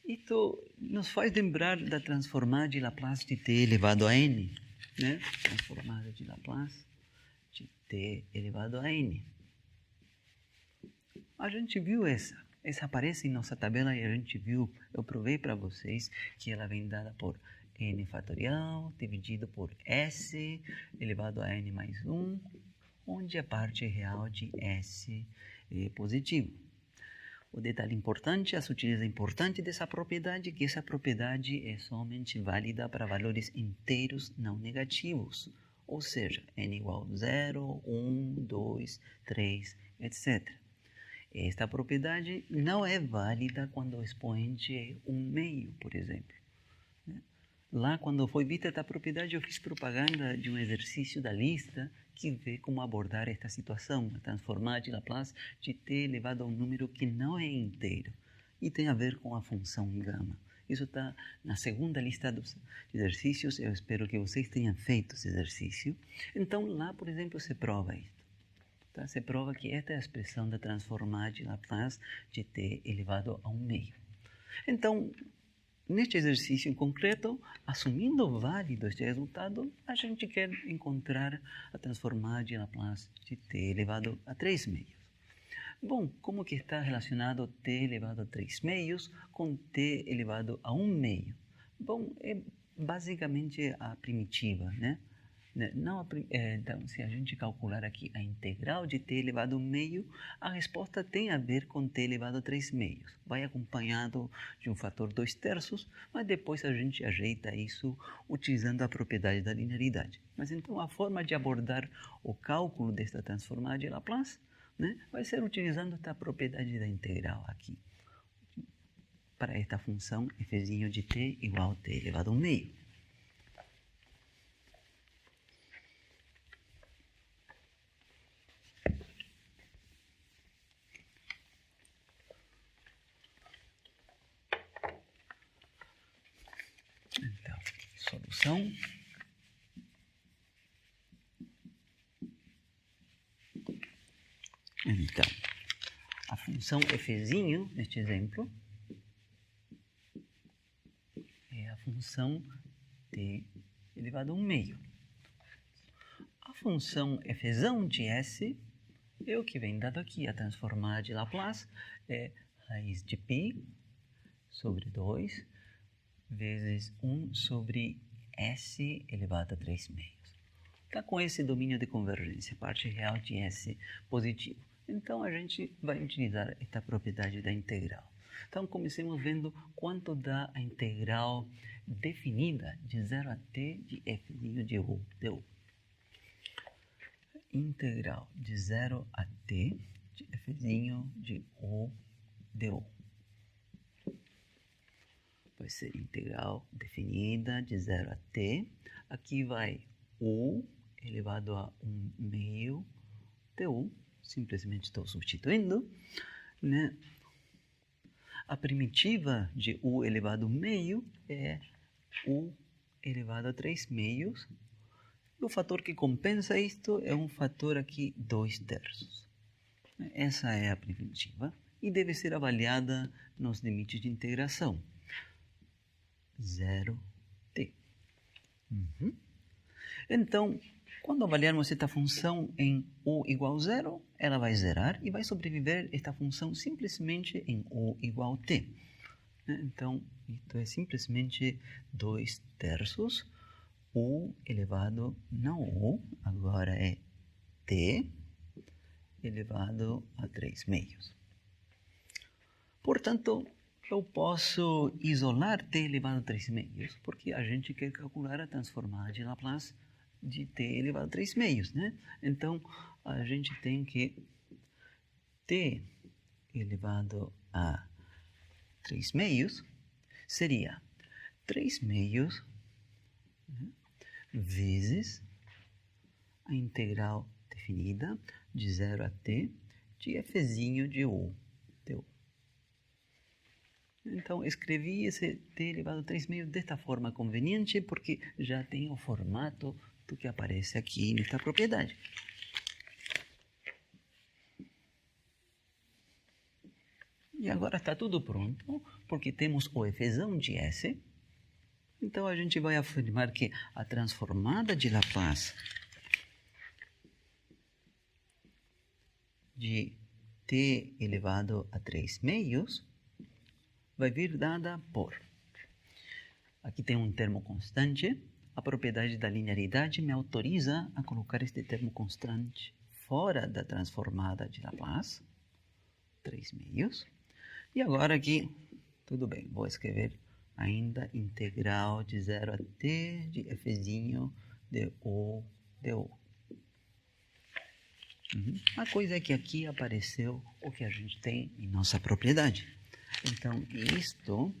isto nos faz lembrar da transformada de Laplace de t elevado a n. Né? Transformada de Laplace de t elevado a n. A gente viu essa aparece em nossa tabela e a gente viu, eu provei para vocês que ela vem dada por n fatorial dividido por s elevado a n mais 1, onde a parte real de s é positivo. o detalhe importante, a sutileza importante dessa propriedade, que essa propriedade é somente válida para valores inteiros não negativos, ou seja, n igual a 0, 1, 2, 3, etc. Esta propriedade não é válida quando o expoente é 1/2, por exemplo. Lá, quando foi vista esta propriedade, eu fiz propaganda de um exercício da lista que vê como abordar esta situação, transformar de Laplace de t elevado a um número que não é inteiro e tem a ver com a função gama. Isso está na segunda lista dos exercícios, eu espero que vocês tenham feito esse exercício. Então, lá, por exemplo, se prova isto. Tá? Se prova que esta é a expressão da transformada de Laplace de t elevado a 1/2. Então, neste exercício em concreto, assumindo válido este resultado, a gente quer encontrar a transformada de Laplace de t elevado a 3/2. Bom, como que está relacionado t elevado a 3/2 com t elevado a 1/2? Bom, é basicamente a primitiva, né? Não, então, se a gente calcular aqui a integral de t elevado a 1/2, a resposta tem a ver com t elevado a 3/2. Vai acompanhado de um fator 2/3, mas depois a gente ajeita isso utilizando a propriedade da linearidade. Mas então a forma de abordar o cálculo desta transformada de Laplace, né, vai ser utilizando esta propriedade da integral aqui, para esta função f' de t igual a t elevado a 1/2. Então, solução. Então, a função f', neste exemplo, é a função t elevado a 1/2. A função f de s é o que vem dado aqui, a transformada de Laplace é raiz de π sobre 2 vezes 1 sobre s elevado a 3/2. Está com esse domínio de convergência, parte real de s positivo. Então, a gente vai utilizar esta propriedade da integral. Então, comecemos vendo quanto dá a integral definida de 0 a t de f' de u du. Integral de 0 a t de f' de u du. Vai ser integral definida de 0 a t. Aqui vai u elevado a 1/2 du. Simplesmente estou substituindo, né? A primitiva de u elevado a 1/2 é u elevado a 3/2. E o fator que compensa isto é um fator aqui 2/3. Essa é a primitiva e deve ser avaliada nos limites de integração. 0t. Então, quando avaliarmos esta função em u igual a 0, ela vai zerar e vai sobreviver esta função simplesmente em u igual a t. Então, isto é simplesmente 2/3. U elevado, não u, agora é t elevado a 3/2. Portanto, eu posso isolar t elevado a 3/2, porque a gente quer calcular a transformada de Laplace de t elevado a 3/2, né? Então, a gente tem que t elevado a 3/2 seria 3/2 vezes a integral definida de 0 a t de f' de u du. Então, escrevi esse t elevado a 3/2 desta forma conveniente, porque já tem o formato do que aparece aqui nesta propriedade. E agora está tudo pronto, porque temos o f de s. Então, a gente vai afirmar que a transformada de Laplace de t elevado a 3/2 vai vir dada por... Aqui tem um termo constante. A propriedade da linearidade me autoriza a colocar este termo constante fora da transformada de Laplace, 3/2. E agora aqui, tudo bem, vou escrever ainda integral de 0 a t de fzinho de O de O. A coisa é que aqui apareceu o que a gente tem em nossa propriedade. Então, isto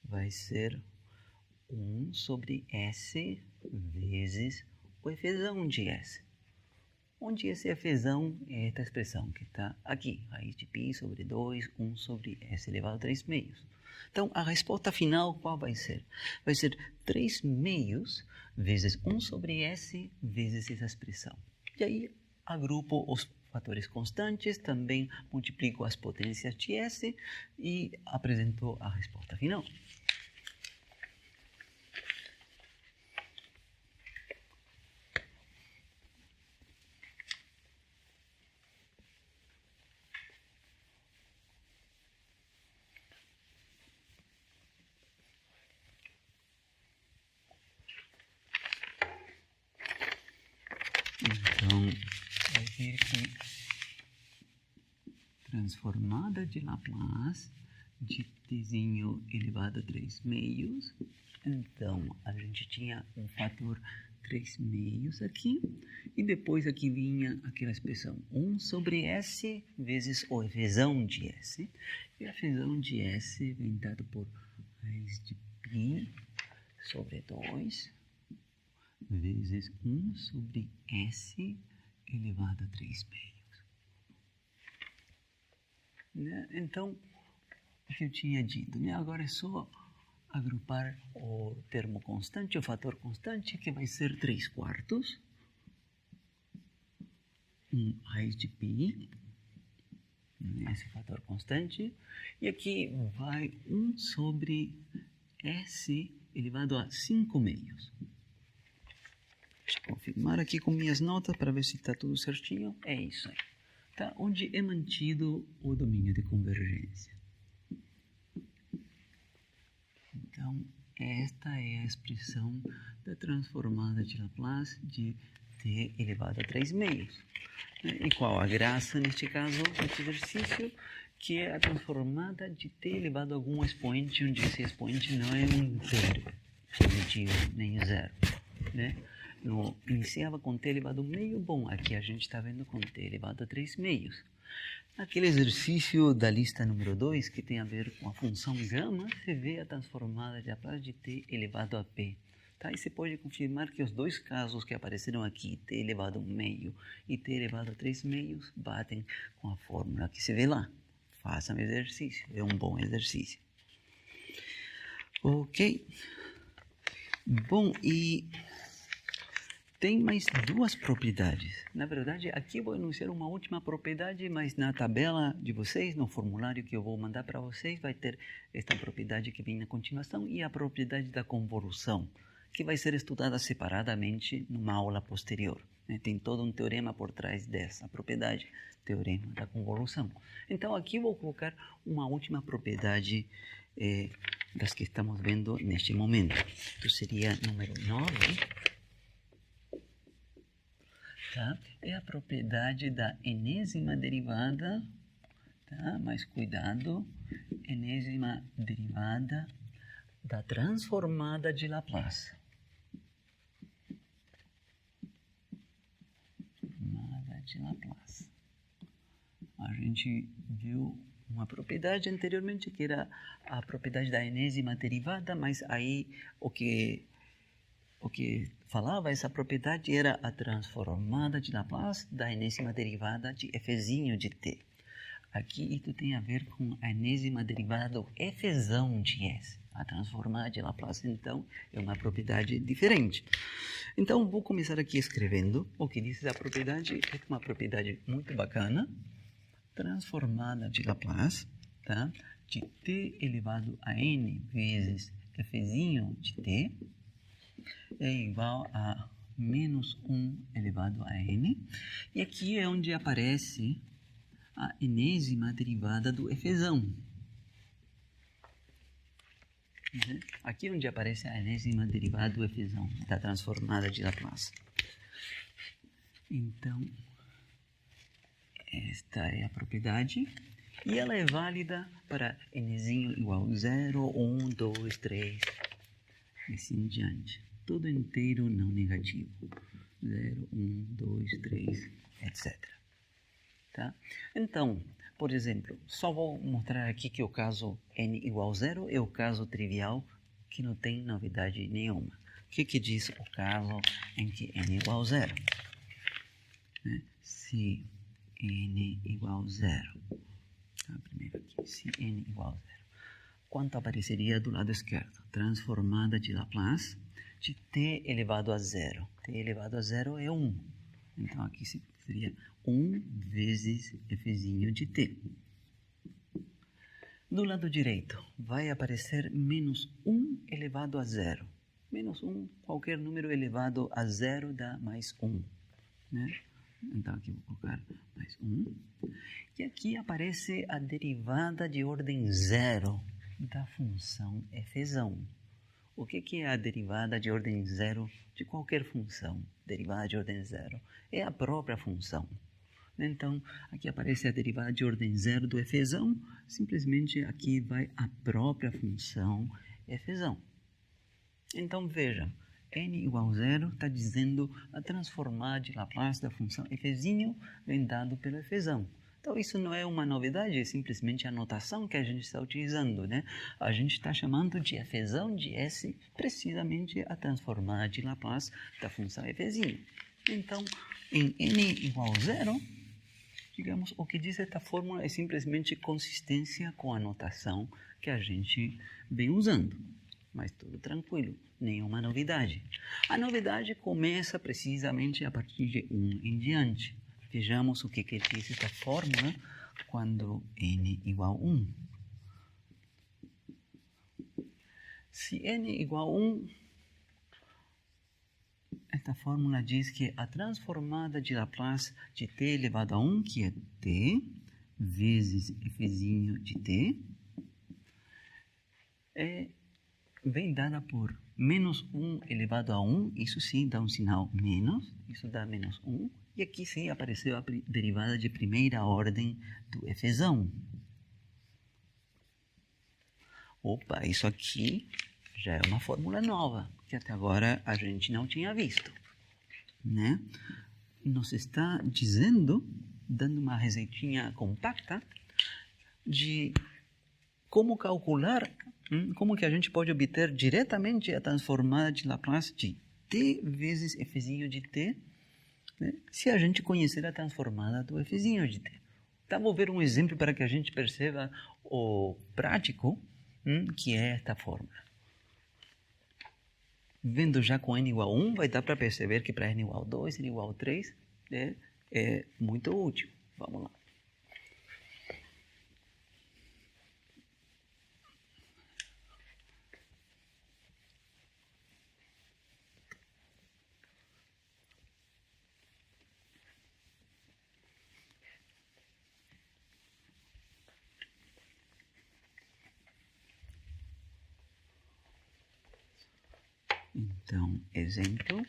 vai ser 1 sobre S vezes o Fzão de S. Onde esse Fzão é esta expressão que está aqui. Raiz de π sobre 2, 1 sobre S elevado a 3 meios. Então, a resposta final qual vai ser? Vai ser 3 meios vezes 1 sobre S vezes essa expressão. E aí, agrupo os fatores constantes, também multiplico as potências de S e apresento a resposta final. Então, vai vir que transformada de Laplace de tzinho elevado a 3 meios. Então, a gente tinha um fator 3 meios aqui. E depois aqui vinha aquela expressão 1 sobre S vezes o Fzão de S. E a Fzão de S vem dado por raiz de π sobre 2 vezes 1 sobre S elevado a 3 meios. Né? Então, o que eu tinha dito, né? Agora é só agrupar o termo constante, o fator constante, que vai ser 3/4, raiz de π, esse fator constante, e aqui vai 1 sobre S elevado a 5 meios. Deixa eu confirmar aqui com minhas notas para ver se está tudo certinho. É isso aí. Tá? Onde é mantido o domínio de convergência. Então, esta é a expressão da transformada de Laplace de t elevado a 3 meios. E qual a graça, neste caso, neste exercício? Que é a transformada de t elevado a algum expoente, onde esse expoente não é um inteiro, negativo, nem zero, né? Iniciava com t elevado a meio, bom, aqui a gente está vendo com t elevado a 3 meios. Aquele exercício da lista número 2, que tem a ver com a função gama, você vê a transformada de Laplace de t elevado a p. Tá? E você pode confirmar que os dois casos que apareceram aqui, t elevado a 1 meio e t elevado a 3 meios, batem com a fórmula que você vê lá. Faça o exercício, é um bom exercício. Ok. Bom, e tem mais duas propriedades. Na verdade, aqui eu vou enunciar uma última propriedade, mas na tabela de vocês, no formulário que eu vou mandar para vocês, vai ter esta propriedade que vem na continuação e a propriedade da convolução, que vai ser estudada separadamente numa aula posterior. Tem todo um teorema por trás dessa propriedade, teorema da convolução. Então, aqui eu vou colocar uma última propriedade das que estamos vendo neste momento. Então, seria número 9. Tá? É a propriedade da enésima derivada, tá? Mas cuidado, enésima derivada da transformada de Laplace. Transformada de Laplace. A gente viu uma propriedade anteriormente que era a propriedade da enésima derivada, mas aí o que falava essa propriedade era a transformada de Laplace da enésima derivada de fzinho de t. Aqui isso tem a ver com a enésima derivada do fzão de S. A transformada de Laplace, então, é uma propriedade diferente. Então, vou começar aqui escrevendo o que diz a propriedade. É uma propriedade muito bacana. Transformada de Laplace, tá? De t elevado a n vezes fzinho de t é igual a menos 1 elevado a n. E aqui é onde aparece a enésima derivada do fzão. Aqui é onde aparece a enésima derivada do fzão, da transformada de Laplace. Então, Esta é a propriedade e ela é válida para nzinho igual a 0, 1, 2, 3 e assim em diante. Tudo inteiro não negativo. 0, 1, 2, 3, etc. Tá? Então, por exemplo, só vou mostrar aqui que o caso n igual a 0 é o caso trivial que não tem novidade nenhuma. O que diz o caso em que n igual a 0? Se n igual a 0, primeiro aqui, se n igual a 0, quanto apareceria do lado esquerdo? Transformada de Laplace de t elevado a 0. T elevado a 0 é 1. Então, aqui seria 1 vezes fzinho de t. Do lado direito, vai aparecer menos 1 elevado a 0. Menos 1, qualquer número elevado a 0 dá mais 1. Né? Então, aqui vou colocar mais 1. E aqui aparece a derivada de ordem 0 da função fzão. O que é a derivada de ordem 0 de qualquer função? Derivada de ordem 0 é a própria função. Então, aqui aparece a derivada de ordem 0 do fzão. Simplesmente aqui vai a própria função fzão. Então, veja, n igual a 0 está dizendo a transformada de Laplace da função fzinho vem dado pelo fzão. Então, isso não é uma novidade, é simplesmente a notação que a gente está utilizando, né? A gente está chamando de fzão de S precisamente a transformada de Laplace da função fzinho. Então, em n igual a 0, digamos, o que diz esta fórmula é simplesmente consistência com a notação que a gente vem usando. Mas tudo tranquilo, nenhuma novidade. A novidade começa precisamente a partir de 1 em diante. Vejamos o que diz esta fórmula quando n igual a 1. Se n igual a 1, esta fórmula diz que a transformada de Laplace de t elevado a 1, que é t, vezes fzinho de t, vem dada por menos 1 elevado a 1, isso sim dá um sinal menos, isso dá menos 1, e aqui sim apareceu a derivada de primeira ordem do fzão. Opa, isso aqui já é uma fórmula nova, que até agora a gente não tinha visto, né? Nos está dizendo, dando uma receitinha compacta, de como calcular, como que a gente pode obter diretamente a transformada de Laplace de t vezes fzinho de t, né, se a gente conhecer a transformada do fzinho de t. Então, vou ver um exemplo para que a gente perceba o prático, que é esta fórmula. Vendo já com n igual a 1, vai dar para perceber que para n igual a 2, n igual a 3, é muito útil. Vamos lá. Então, exemplo.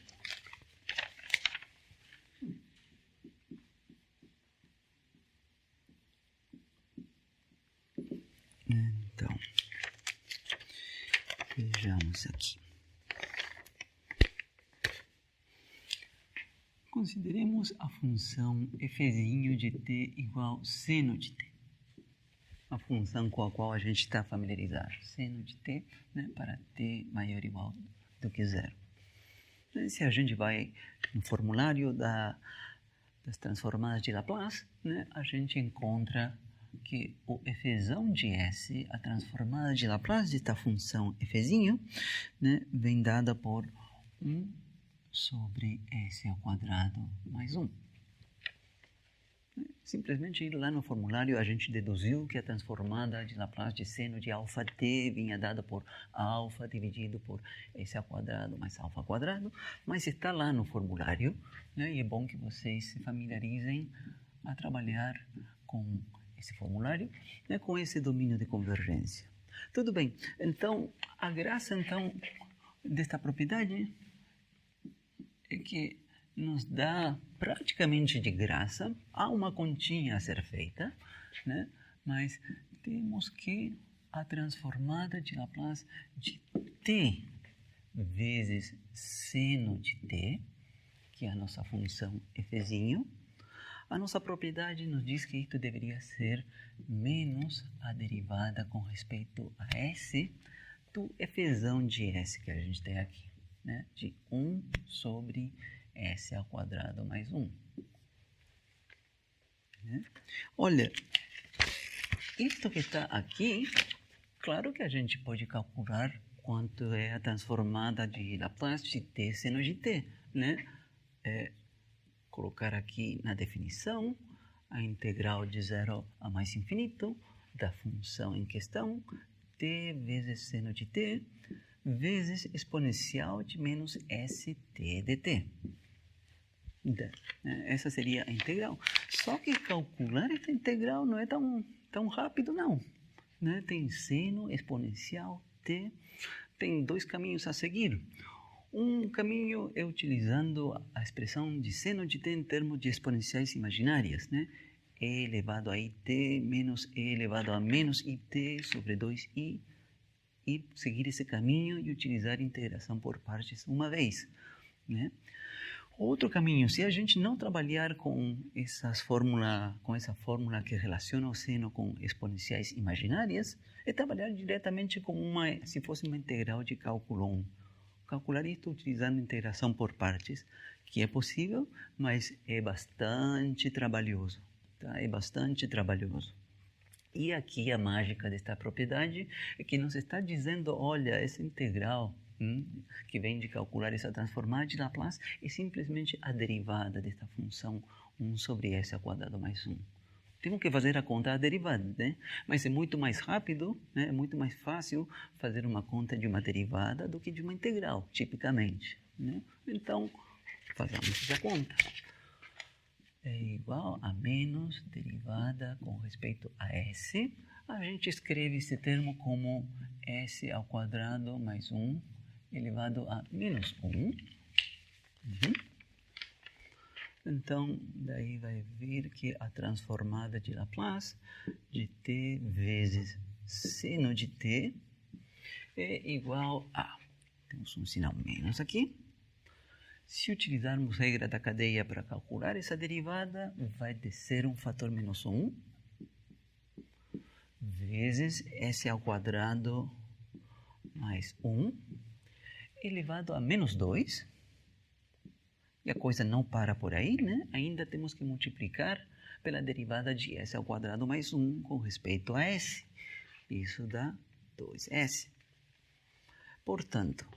Então, vejamos aqui. Consideremos a função fzinho de t igual seno de t. A função com a qual a gente está familiarizado. Seno de t, né, para t maior ou igual do que 0. Se a gente vai no formulário das transformadas de Laplace, né, a gente encontra que o fzão de S, a transformada de Laplace desta função fzinho, né, vem dada por 1 sobre S ao quadrado mais 1. Simplesmente lá no formulário a gente deduziu que a transformada de Laplace de seno de alfa t vinha dada por alfa dividido por S ao quadrado mais alfa ao quadrado, mas está lá no formulário, né? E é bom que vocês se familiarizem a trabalhar com esse formulário, né? Com esse domínio de convergência. Tudo bem, então a graça desta propriedade é que nos dá praticamente de graça. Há uma continha a ser feita, né? Mas temos que a transformada de Laplace de t vezes seno de t, que é a nossa função fzinho, a nossa propriedade nos diz que isso deveria ser menos a derivada com respeito a s do fzão de s que a gente tem aqui, né? De 1 sobre s ao quadrado mais 1. Né? Olha, isto que está aqui, claro que a gente pode calcular quanto é a transformada de Laplace de t seno de t, né? Colocar aqui na definição a integral de 0 a mais infinito da função em questão, t vezes seno de t, vezes exponencial de menos st dt. Essa seria a integral. Só que calcular essa integral não é tão rápido, não. Né? Tem seno, exponencial, t, tem dois caminhos a seguir. Um caminho é utilizando a expressão de seno de t em termos de exponenciais imaginárias, né? E elevado a it menos e elevado a menos it sobre 2i, e seguir esse caminho e utilizar integração por partes uma vez, né? Outro caminho, se a gente não trabalhar com essa fórmula que relaciona o seno com exponenciais imaginárias, é trabalhar diretamente com se fosse uma integral de cálculo 1. Calcular isso utilizando integração por partes, que é possível, mas é bastante trabalhoso. Tá? É bastante trabalhoso. E aqui a mágica desta propriedade é que nos está dizendo, olha, essa integral que vem de calcular essa transformada de Laplace é simplesmente a derivada desta função 1 sobre s ao quadrado mais 1. Temos que fazer a conta da derivada, né? Mas é muito mais rápido, né? É muito mais fácil fazer uma conta de uma derivada do que de uma integral, tipicamente, né? Então, fazemos essa conta. É igual a menos derivada com respeito a s. A gente escreve esse termo como s ao quadrado mais 1 elevado a menos 1. Então, daí vai vir que a transformada de Laplace de t vezes seno de t é igual a... Temos um sinal menos aqui. Se utilizarmos a regra da cadeia para calcular essa derivada, vai descer um fator menos 1 vezes s ao quadrado mais 1 elevado a menos 2. E a coisa não para por aí, né? Ainda temos que multiplicar pela derivada de s ao quadrado mais 1 com respeito a s. Isso dá 2s. Portanto,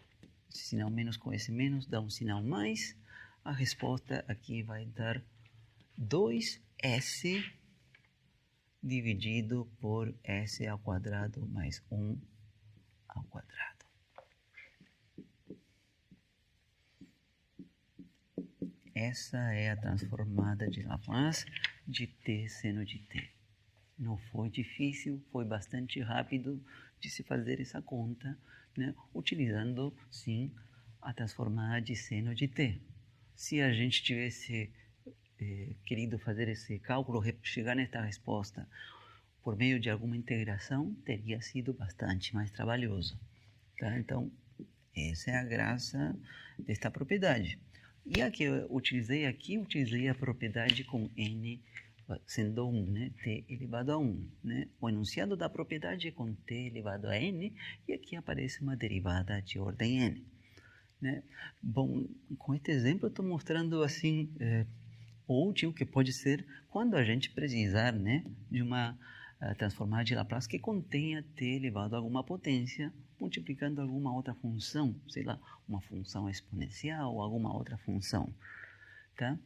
esse sinal menos com esse menos dá um sinal mais. A resposta aqui vai dar 2s dividido por s ao quadrado mais 1 ao quadrado. Essa é a transformada de Laplace de t seno de t. Não foi difícil, foi bastante rápido de se fazer essa conta, né? Utilizando, sim, a transformada de seno de t. Se a gente tivesse querido fazer esse cálculo, chegar nesta resposta por meio de alguma integração, teria sido bastante mais trabalhoso. Tá? Então, essa é a graça desta propriedade. E a que eu utilizei aqui, utilizei a propriedade com n sendo 1, né? T elevado a 1. Né? O enunciado da propriedade é com t elevado a n, e aqui aparece uma derivada de ordem n. Né? Bom, com este exemplo eu estou mostrando assim, o útil que pode ser quando a gente precisar, né, de uma transformada de Laplace que contenha t elevado a alguma potência, multiplicando alguma outra função, sei lá, uma função exponencial ou alguma outra função. Tá?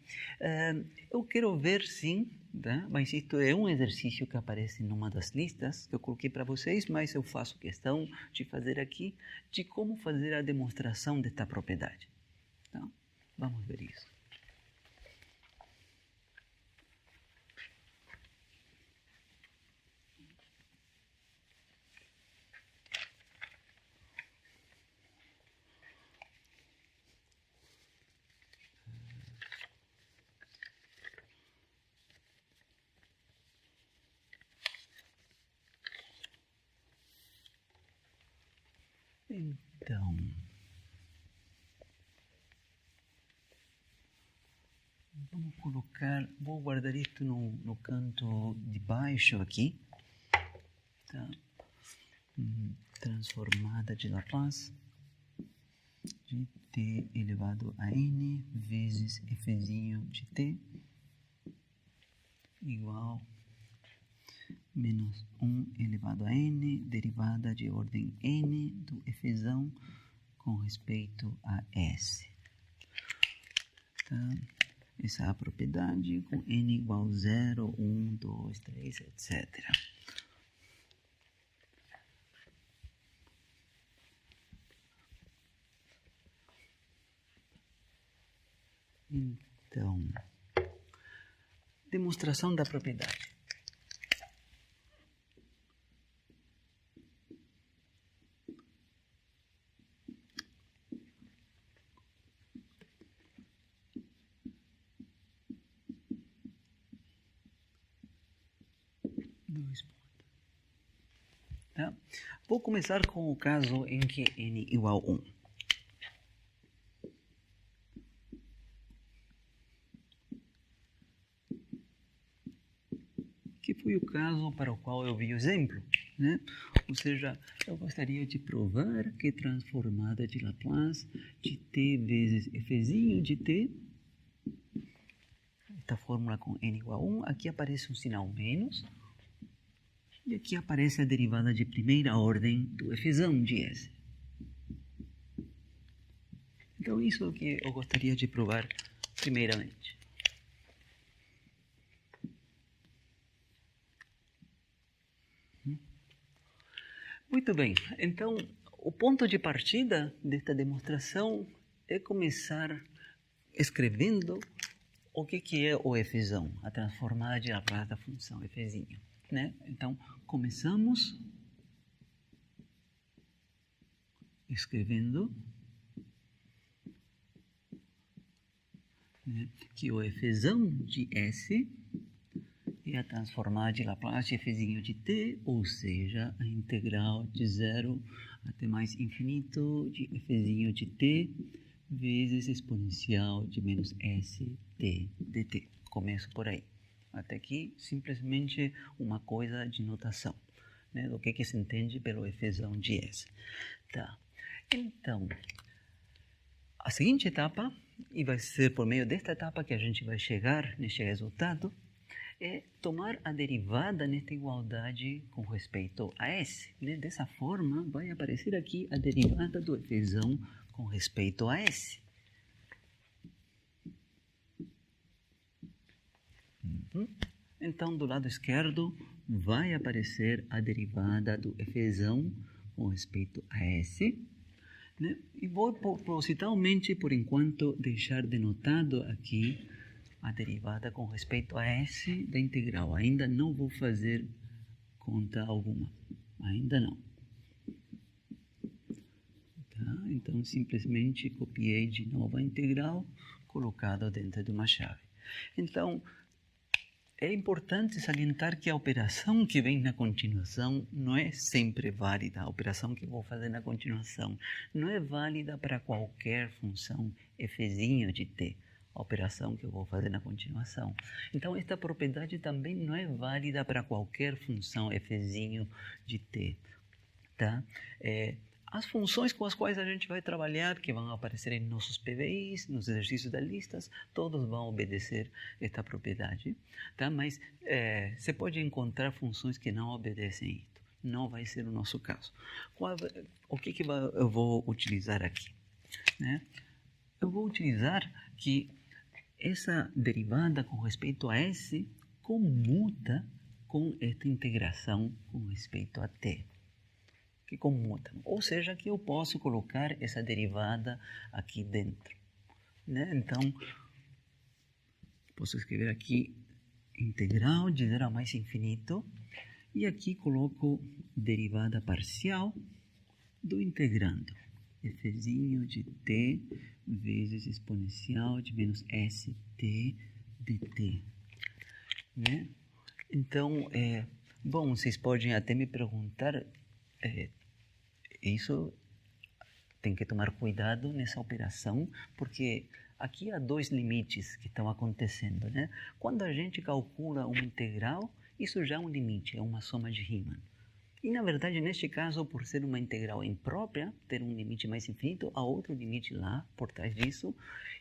Eu quero ver, sim, tá? Mas isto é um exercício que aparece numa das listas que eu coloquei para vocês, mas eu faço questão de fazer aqui, de como fazer a demonstração desta propriedade. Tá? Vamos ver isso. Então, vou guardar isto no canto de baixo aqui, tá? Transformada de Laplace de t elevado a n vezes fzinho de t igual menos 1 elevado a n, derivada de ordem n do fzão com respeito a s. Tá? Essa é a propriedade com n igual a 0, 1, 2, 3, etc. Então, demonstração da propriedade. Tá? Vou começar com o caso em que n igual a 1. Que foi o caso para o qual eu vi o exemplo, né? Ou seja, eu gostaria de provar que transformada de Laplace de t vezes fzinho de t, esta fórmula com n igual a 1, aqui aparece um sinal menos, e aqui aparece a derivada de primeira ordem do fzão de s. Então, isso é o que eu gostaria de provar primeiramente. Muito bem, então o ponto de partida desta demonstração é começar escrevendo o que é o fzão, a transformada de Laplace da função fzinho, né? Então, começamos escrevendo, né, que o fzão de s é a transformada de Laplace de fzinho de t, ou seja, a integral de 0 até mais infinito de fzinho de t vezes exponencial de menos st dt. Começo por aí. Até aqui, simplesmente uma coisa de notação, né, do que se entende pelo fzão de s. Tá. Então, a seguinte etapa, e vai ser por meio desta etapa que a gente vai chegar neste resultado, é tomar a derivada nesta igualdade com respeito a s. Né? Dessa forma, vai aparecer aqui a derivada do fzão com respeito a s. Então, do lado esquerdo, vai aparecer a derivada do fzão com respeito a s. Né? E vou propositalmente, por enquanto, deixar denotado aqui a derivada com respeito a s da integral. Ainda não vou fazer conta alguma. Ainda não. Tá? Então, simplesmente copiei de novo a integral, colocado dentro de uma chave. Então, é importante salientar que a operação que vem na continuação não é sempre válida. A operação que vou fazer na continuação não é válida para qualquer função fzinho de t. A operação que eu vou fazer na continuação. Então, esta propriedade também não é válida para qualquer função fzinho de t. Tá? As funções com as quais a gente vai trabalhar, que vão aparecer em nossos PVIs, nos exercícios das listas, todos vão obedecer esta propriedade. Tá? Mas você pode encontrar funções que não obedecem isso. Não vai ser o nosso caso. O que eu vou utilizar aqui? Né? Eu vou utilizar que essa derivada com respeito a s comuta com esta integração com respeito a t. Que comutam. Ou seja, que eu posso colocar essa derivada aqui dentro. Né? Então, posso escrever aqui integral de 0 a mais infinito. E aqui coloco derivada parcial do integrando. Fzinho de t vezes exponencial de menos st dt. Né? Então, bom, vocês podem até me perguntar, isso tem que tomar cuidado nessa operação, porque aqui há dois limites que estão acontecendo, né? Quando a gente calcula uma integral, isso já é um limite, é uma soma de Riemann. E, na verdade, neste caso, por ser uma integral imprópria, ter um limite mais infinito, há outro limite lá por trás disso.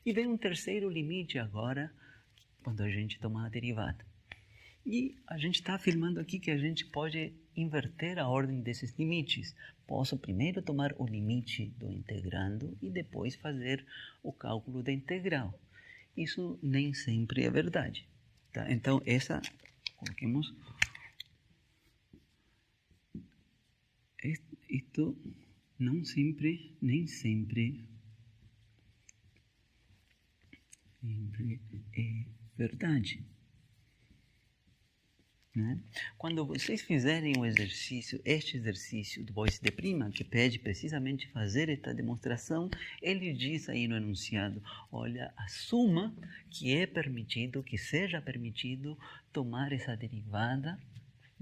E vem um terceiro limite agora, quando a gente toma a derivada. E a gente está afirmando aqui que a gente pode inverter a ordem desses limites. Posso primeiro tomar o limite do integrando e depois fazer o cálculo da integral. Isso nem sempre é verdade. Tá? Então, coloquemos... Isto nem sempre é verdade. Né? Quando vocês fizerem este exercício do Boyce de Prima, que pede precisamente fazer esta demonstração, ele diz aí no enunciado, olha, assuma que que seja permitido tomar essa derivada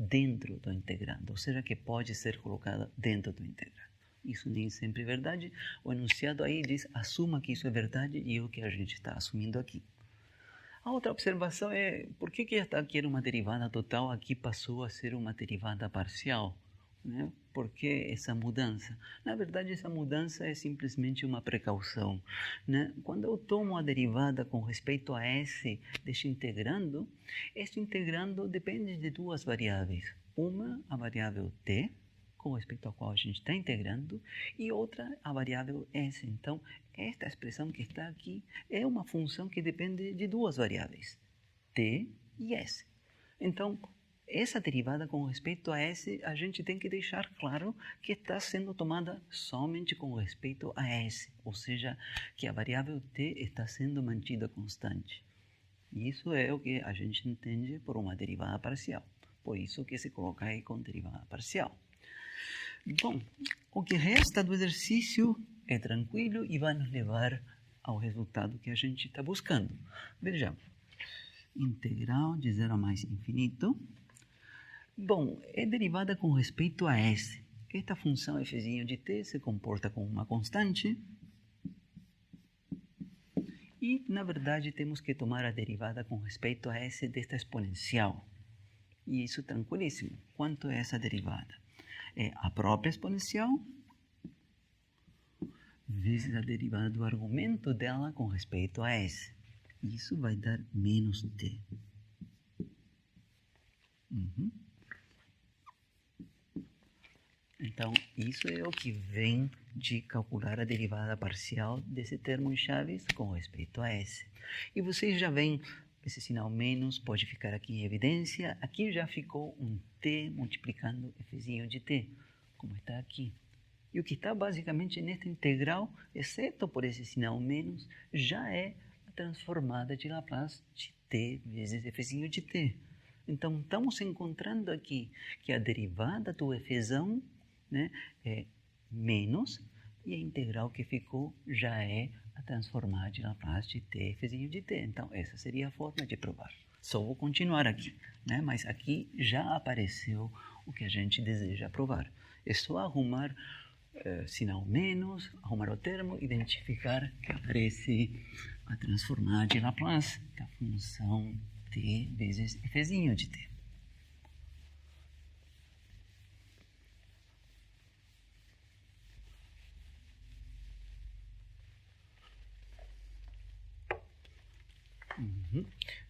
dentro do integrando, ou seja, que pode ser colocada dentro do integrando. Isso nem sempre é verdade. O enunciado aí diz, assuma que isso é verdade e é o que a gente está assumindo aqui. A outra observação é, por que aqui era uma derivada total, aqui passou a ser uma derivada parcial? Né? Por que essa mudança? Na verdade, essa mudança é simplesmente uma precaução. Né? Quando eu tomo a derivada com respeito a S deste integrando, este integrando depende de duas variáveis. Uma, a variável t, com respeito à qual a gente está integrando, e outra, a variável s. Então, esta expressão que está aqui é uma função que depende de duas variáveis, t e s. Então, essa derivada com respeito a s, a gente tem que deixar claro que está sendo tomada somente com respeito a s, ou seja, que a variável t está sendo mantida constante. Isso é o que a gente entende por uma derivada parcial. Por isso que se coloca aí com derivada parcial. Bom, o que resta do exercício é tranquilo e vai nos levar ao resultado que a gente está buscando. Vejamos. Integral de 0 a mais infinito. Bom, é derivada com respeito a s. Esta função f' de t se comporta como uma constante. E, na verdade, temos que tomar a derivada com respeito a s desta exponencial. E isso tranquilíssimo. Quanto é essa derivada? É a própria exponencial vezes a derivada do argumento dela com respeito a s. Isso vai dar menos t. Então, isso é o que vem de calcular a derivada parcial desse termo em chaves com respeito a s. E vocês já veem, esse sinal menos pode ficar aqui em evidência. Aqui já ficou um t multiplicando f' de t, como está aqui. E o que está basicamente nesta integral, exceto por esse sinal menos, já é a transformada de Laplace de t vezes f' de t. Então, estamos encontrando aqui que a derivada do fzão, né, é menos, e a integral que ficou já é a transformada de Laplace de t f' de t. Então, essa seria a forma de provar. Só vou continuar aqui, né? Mas aqui já apareceu o que a gente deseja provar. É só arrumar sinal menos, arrumar o termo, identificar que aparece a transformada de Laplace, que é a função t vezes f' de t.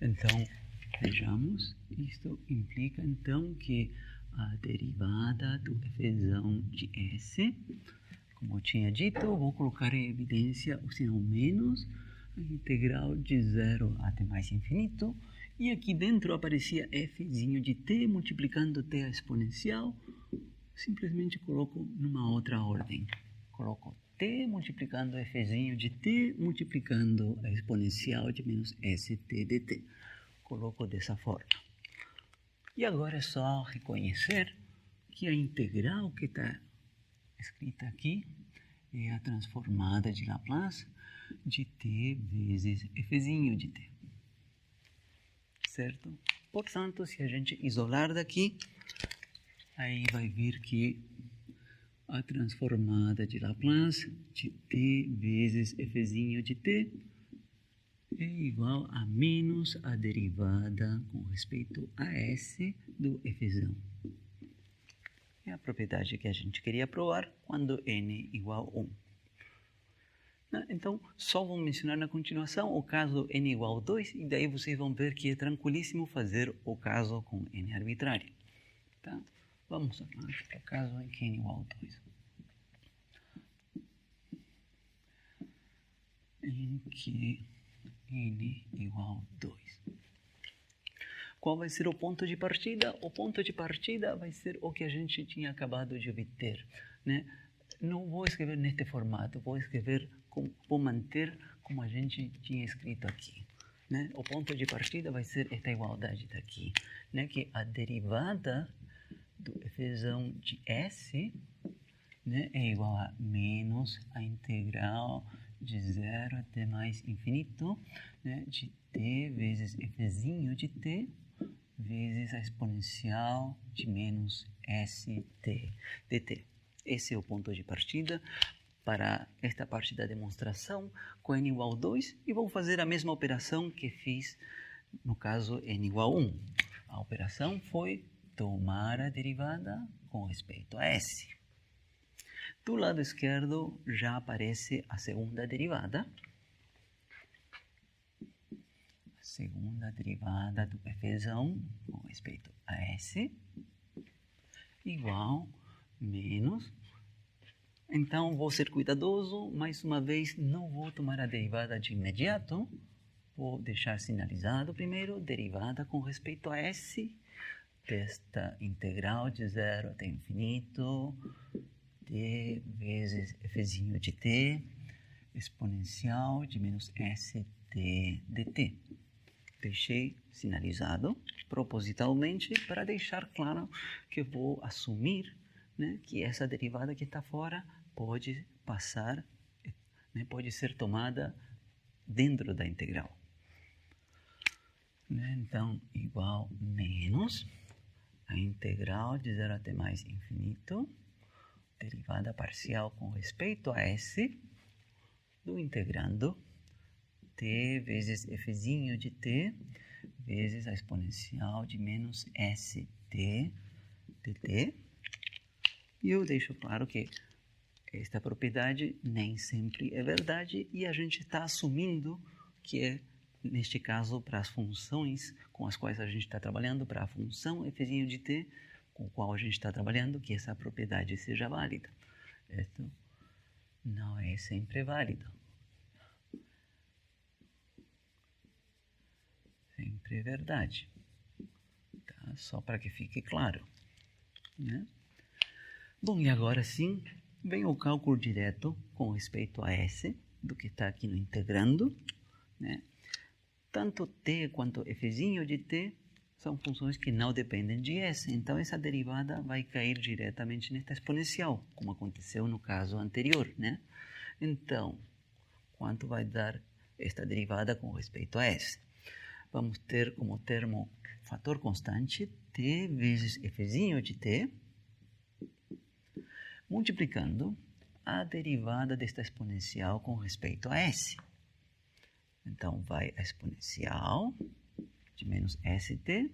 Então, vejamos, isto implica então que a derivada do fzão de s, como eu tinha dito, vou colocar em evidência o sinal menos, a integral de 0 até mais infinito, e aqui dentro aparecia f' de t multiplicando t a exponencial, simplesmente coloco numa outra ordem. Coloco t multiplicando f' de t multiplicando a exponencial de menos st dt. Coloco dessa forma. E agora é só reconhecer que a integral que está escrita aqui é a transformada de Laplace de t vezes f' de t. Certo? Portanto, se a gente isolar daqui, aí vai vir que a transformada de Laplace de t vezes fzinho de t é igual a menos a derivada com respeito a s do fzão. É a propriedade que a gente queria provar quando n igual a 1. Então, só vou mencionar na continuação o caso n igual a 2, e daí vocês vão ver que é tranquilíssimo fazer o caso com n arbitrário. Tá? Vamos para o caso em que n igual a 2. Em que n igual a 2. Qual vai ser o ponto de partida? O ponto de partida vai ser o que a gente tinha acabado de obter, né? Não vou escrever neste formato, vou manter como a gente tinha escrito aqui, né? O ponto de partida vai ser esta igualdade daqui, né? Que a derivada do fzão de s, né, é igual a menos a integral de 0 até mais infinito, né, de t vezes fzinho de t vezes a exponencial de menos st dt. Esse é o ponto de partida para esta parte da demonstração com n igual a 2, e vou fazer a mesma operação que fiz no caso n igual a 1. A operação foi tomar a derivada com respeito a s. Do lado esquerdo já aparece a segunda derivada. A segunda derivada do fzão com respeito a s igual menos. Então, vou ser cuidadoso. Mais uma vez, não vou tomar a derivada de imediato. Vou deixar sinalizado primeiro, derivada com respeito a s desta integral de 0 até infinito, t vezes fzinho de t, exponencial de menos st dt. Deixei sinalizado propositalmente para deixar claro que vou assumir, né, que essa derivada que está fora pode passar, né, pode ser tomada dentro da integral. Né? Então, igual menos a integral de 0 até mais infinito, derivada parcial com respeito a s, do integrando t vezes fzinho de t vezes a exponencial de menos st dt. E eu deixo claro que esta propriedade nem sempre é verdade, e a gente está assumindo que é, neste caso, para as funções com as quais a gente está trabalhando, para a função fzinho de t com a qual a gente está trabalhando, que essa propriedade seja válida. Isto não é sempre válido. Sempre é verdade. Tá? Só para que fique claro. Né? Bom, e agora sim, vem o cálculo direto com respeito a s, do que está aqui no integrando. Né? Tanto t quanto fzinho de t são funções que não dependem de s. Então, essa derivada vai cair diretamente nesta exponencial, como aconteceu no caso anterior. Né? Então, quanto vai dar esta derivada com respeito a s? Vamos ter como termo fator constante t vezes fzinho de t, multiplicando a derivada desta exponencial com respeito a s. Então, vai a exponencial de menos st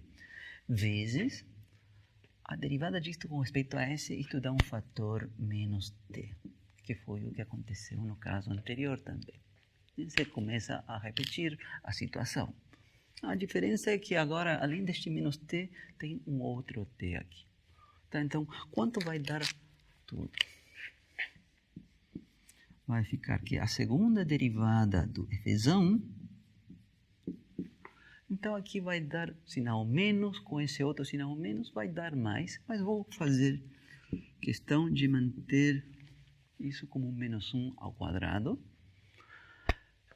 vezes a derivada disto com respeito a s, isto dá um fator menos t, que foi o que aconteceu no caso anterior também. E você começa a repetir a situação. A diferença é que agora, além deste menos t, tem um outro t aqui. Tá? Então, quanto vai dar tudo? Vai ficar que a segunda derivada do fzão, então aqui vai dar sinal menos, com esse outro sinal menos vai dar mais, mas vou fazer questão de manter isso como menos 1 ao quadrado.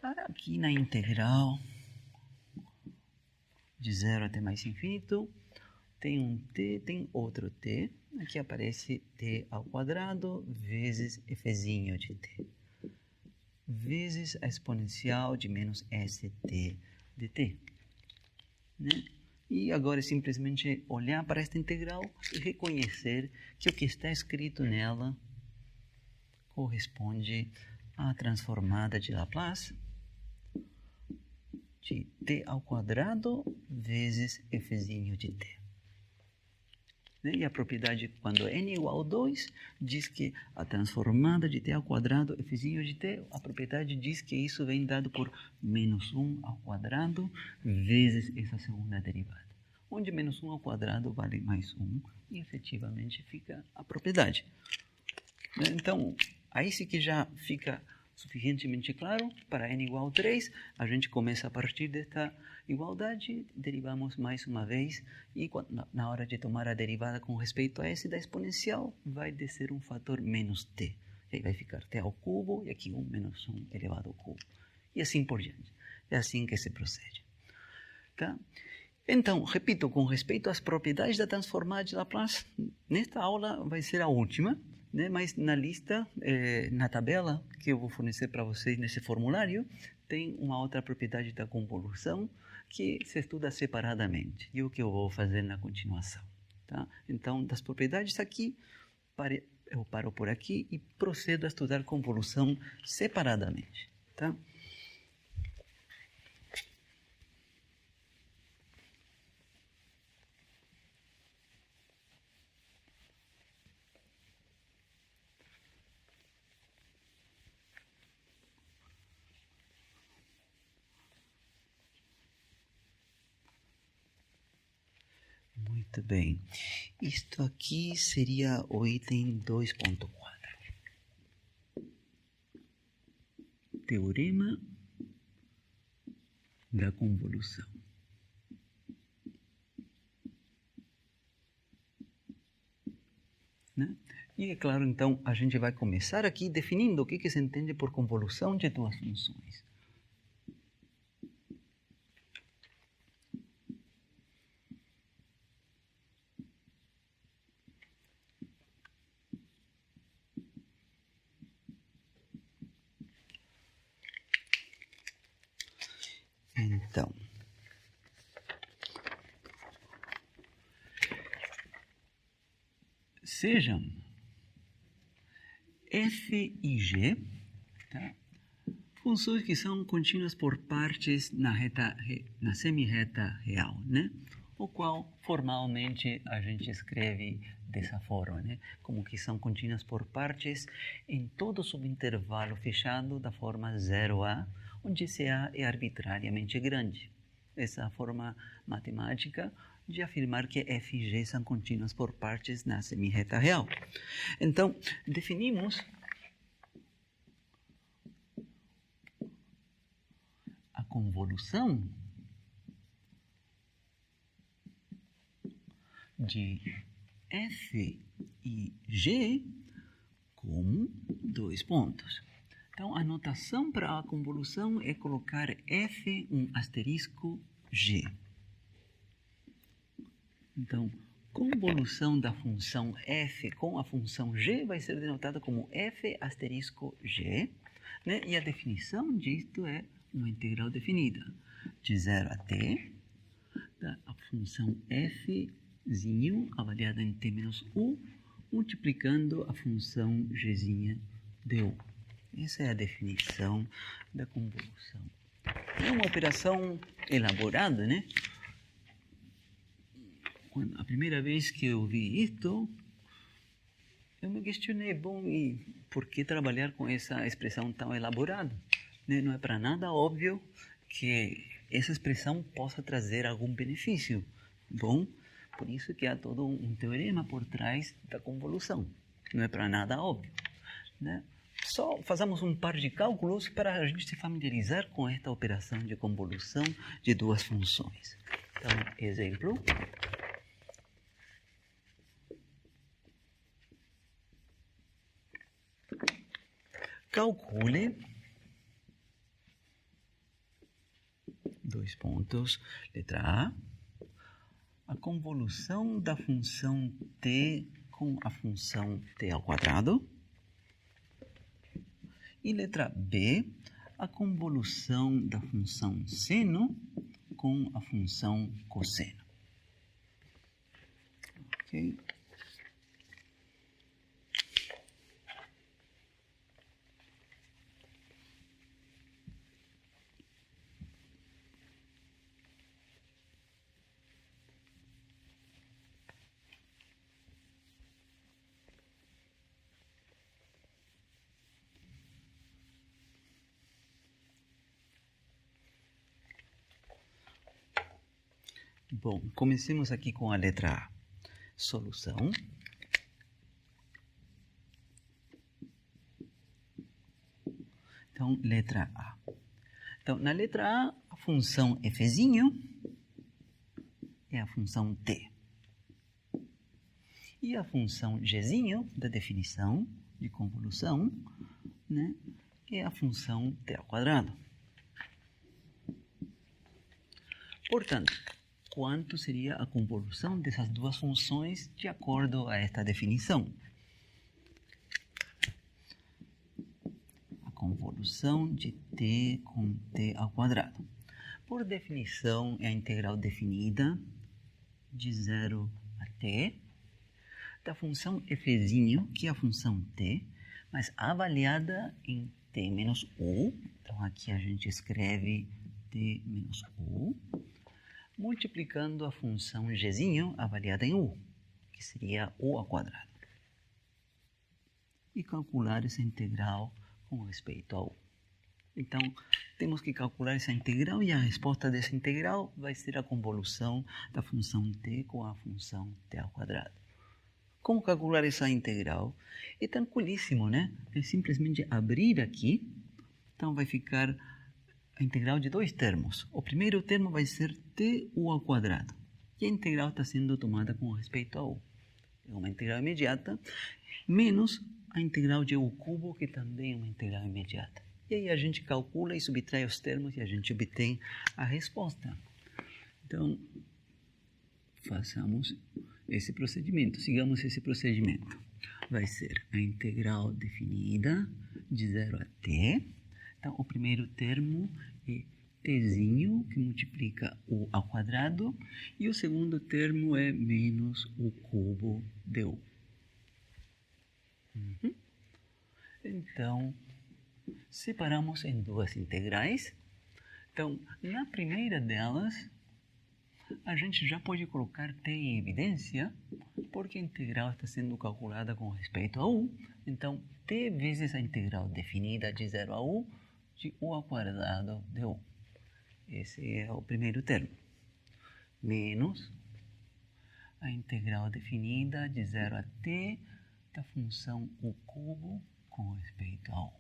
Aqui na integral de 0 até mais infinito, tem um t, tem outro t. Aqui aparece t ao quadrado vezes fzinho de t, vezes a exponencial de menos st dt. Né? E agora é simplesmente olhar para esta integral e reconhecer que o que está escrito nela corresponde à transformada de Laplace de t ao quadrado vezes f'zinho de t. E a propriedade, quando n igual a 2, diz que a transformada de t ao quadrado f'zinho de t, a propriedade diz que isso vem dado por menos 1 ao quadrado vezes essa segunda derivada, onde menos 1 ao quadrado vale mais 1 e efetivamente fica a propriedade. Então, aí sim que já fica suficientemente claro. Para n igual a 3, a gente começa a partir desta igualdade, derivamos mais uma vez, e na hora de tomar a derivada com respeito a s da exponencial, vai descer um fator menos t. E aí vai ficar t ao cubo, e aqui 1 menos 1 elevado ao cubo. E assim por diante. É assim que se procede. Tá? Então, repito, com respeito às propriedades da transformada de Laplace, nesta aula vai ser a última, né? Mas na lista, na tabela que eu vou fornecer para vocês nesse formulário, tem uma outra propriedade da convolução que se estuda separadamente, e o que eu vou fazer na continuação. Tá? Então, das propriedades aqui, eu paro por aqui e procedo a estudar convolução separadamente. Tá? Muito bem. Isto aqui seria o item 2.4. Teorema da convolução. Né? E é claro, então, a gente vai começar aqui definindo o que se entende por convolução de duas funções. Então, sejam f e g, tá? Funções que são contínuas por partes na semirreta real, né? O qual formalmente a gente escreve dessa forma, né? Como que são contínuas por partes em todo subintervalo fechado da forma 0a, onde esse a é arbitrariamente grande. Essa é a forma matemática de afirmar que f e g são contínuas por partes na semirreta real. Então, definimos a convolução de f e g como 2 pontos. Então, a notação para a convolução é colocar f, um asterisco, g. Então, convolução da função f com a função g vai ser denotada como f asterisco g, né? E a definição disto é uma integral definida de 0 a t, da função fzinho avaliada em t menos u, multiplicando a função gzinha de u. Essa é a definição da convolução. É uma operação elaborada, né? A primeira vez que eu vi isto, eu me questionei, bom, e por que trabalhar com essa expressão tão elaborada? Né? Não é para nada óbvio que essa expressão possa trazer algum benefício. Bom, por isso que há todo um teorema por trás da convolução. Não é para nada óbvio, né? Só fazemos um par de cálculos para a gente se familiarizar com esta operação de convolução de duas funções. Então, exemplo. Calcule 2 pontos, letra A convolução da função t com a função t ao quadrado. E letra B, a convolução da função seno com a função cosseno. Ok? Bom, comecemos aqui com a letra A. Solução. Então, letra A. Então, na letra A, a função fzinho é a função t. E a função gzinho, da definição de convolução, né, é a função t ao quadrado. Portanto, quanto seria a convolução dessas duas funções de acordo a esta definição? A convolução de t com t ao quadrado. Por definição, é a integral definida de 0 a t da função fzinho, que é a função t, mas avaliada em t menos u. Então, aqui a gente escreve t menos u, multiplicando a função gzinho avaliada em u, que seria u ao quadrado. E calcular essa integral com respeito a u. Então, temos que calcular essa integral e a resposta dessa integral vai ser a convolução da função t com a função t ao quadrado. Como calcular essa integral? É tranquilíssimo, né? É simplesmente abrir aqui. Então, vai ficar a integral de dois termos. O primeiro termo vai ser tu ao quadrado. E a integral está sendo tomada com respeito a u. É uma integral imediata, menos a integral de u cubo, que também é uma integral imediata. E aí a gente calcula e subtrai os termos e a gente obtém a resposta. Então, façamos esse procedimento, sigamos esse procedimento. Vai ser a integral definida de 0 a t. Então, o primeiro termo é tzinho, que multiplica u ao quadrado, e o segundo termo é menos u cubo de u. Então, separamos em duas integrais. Então, na primeira delas, a gente já pode colocar t em evidência, porque a integral está sendo calculada com respeito a u. Então, t vezes a integral definida de 0 a u, de u ao quadrado de u. Esse é o primeiro termo. Menos a integral definida de 0 a t da função u cubo com respeito a u.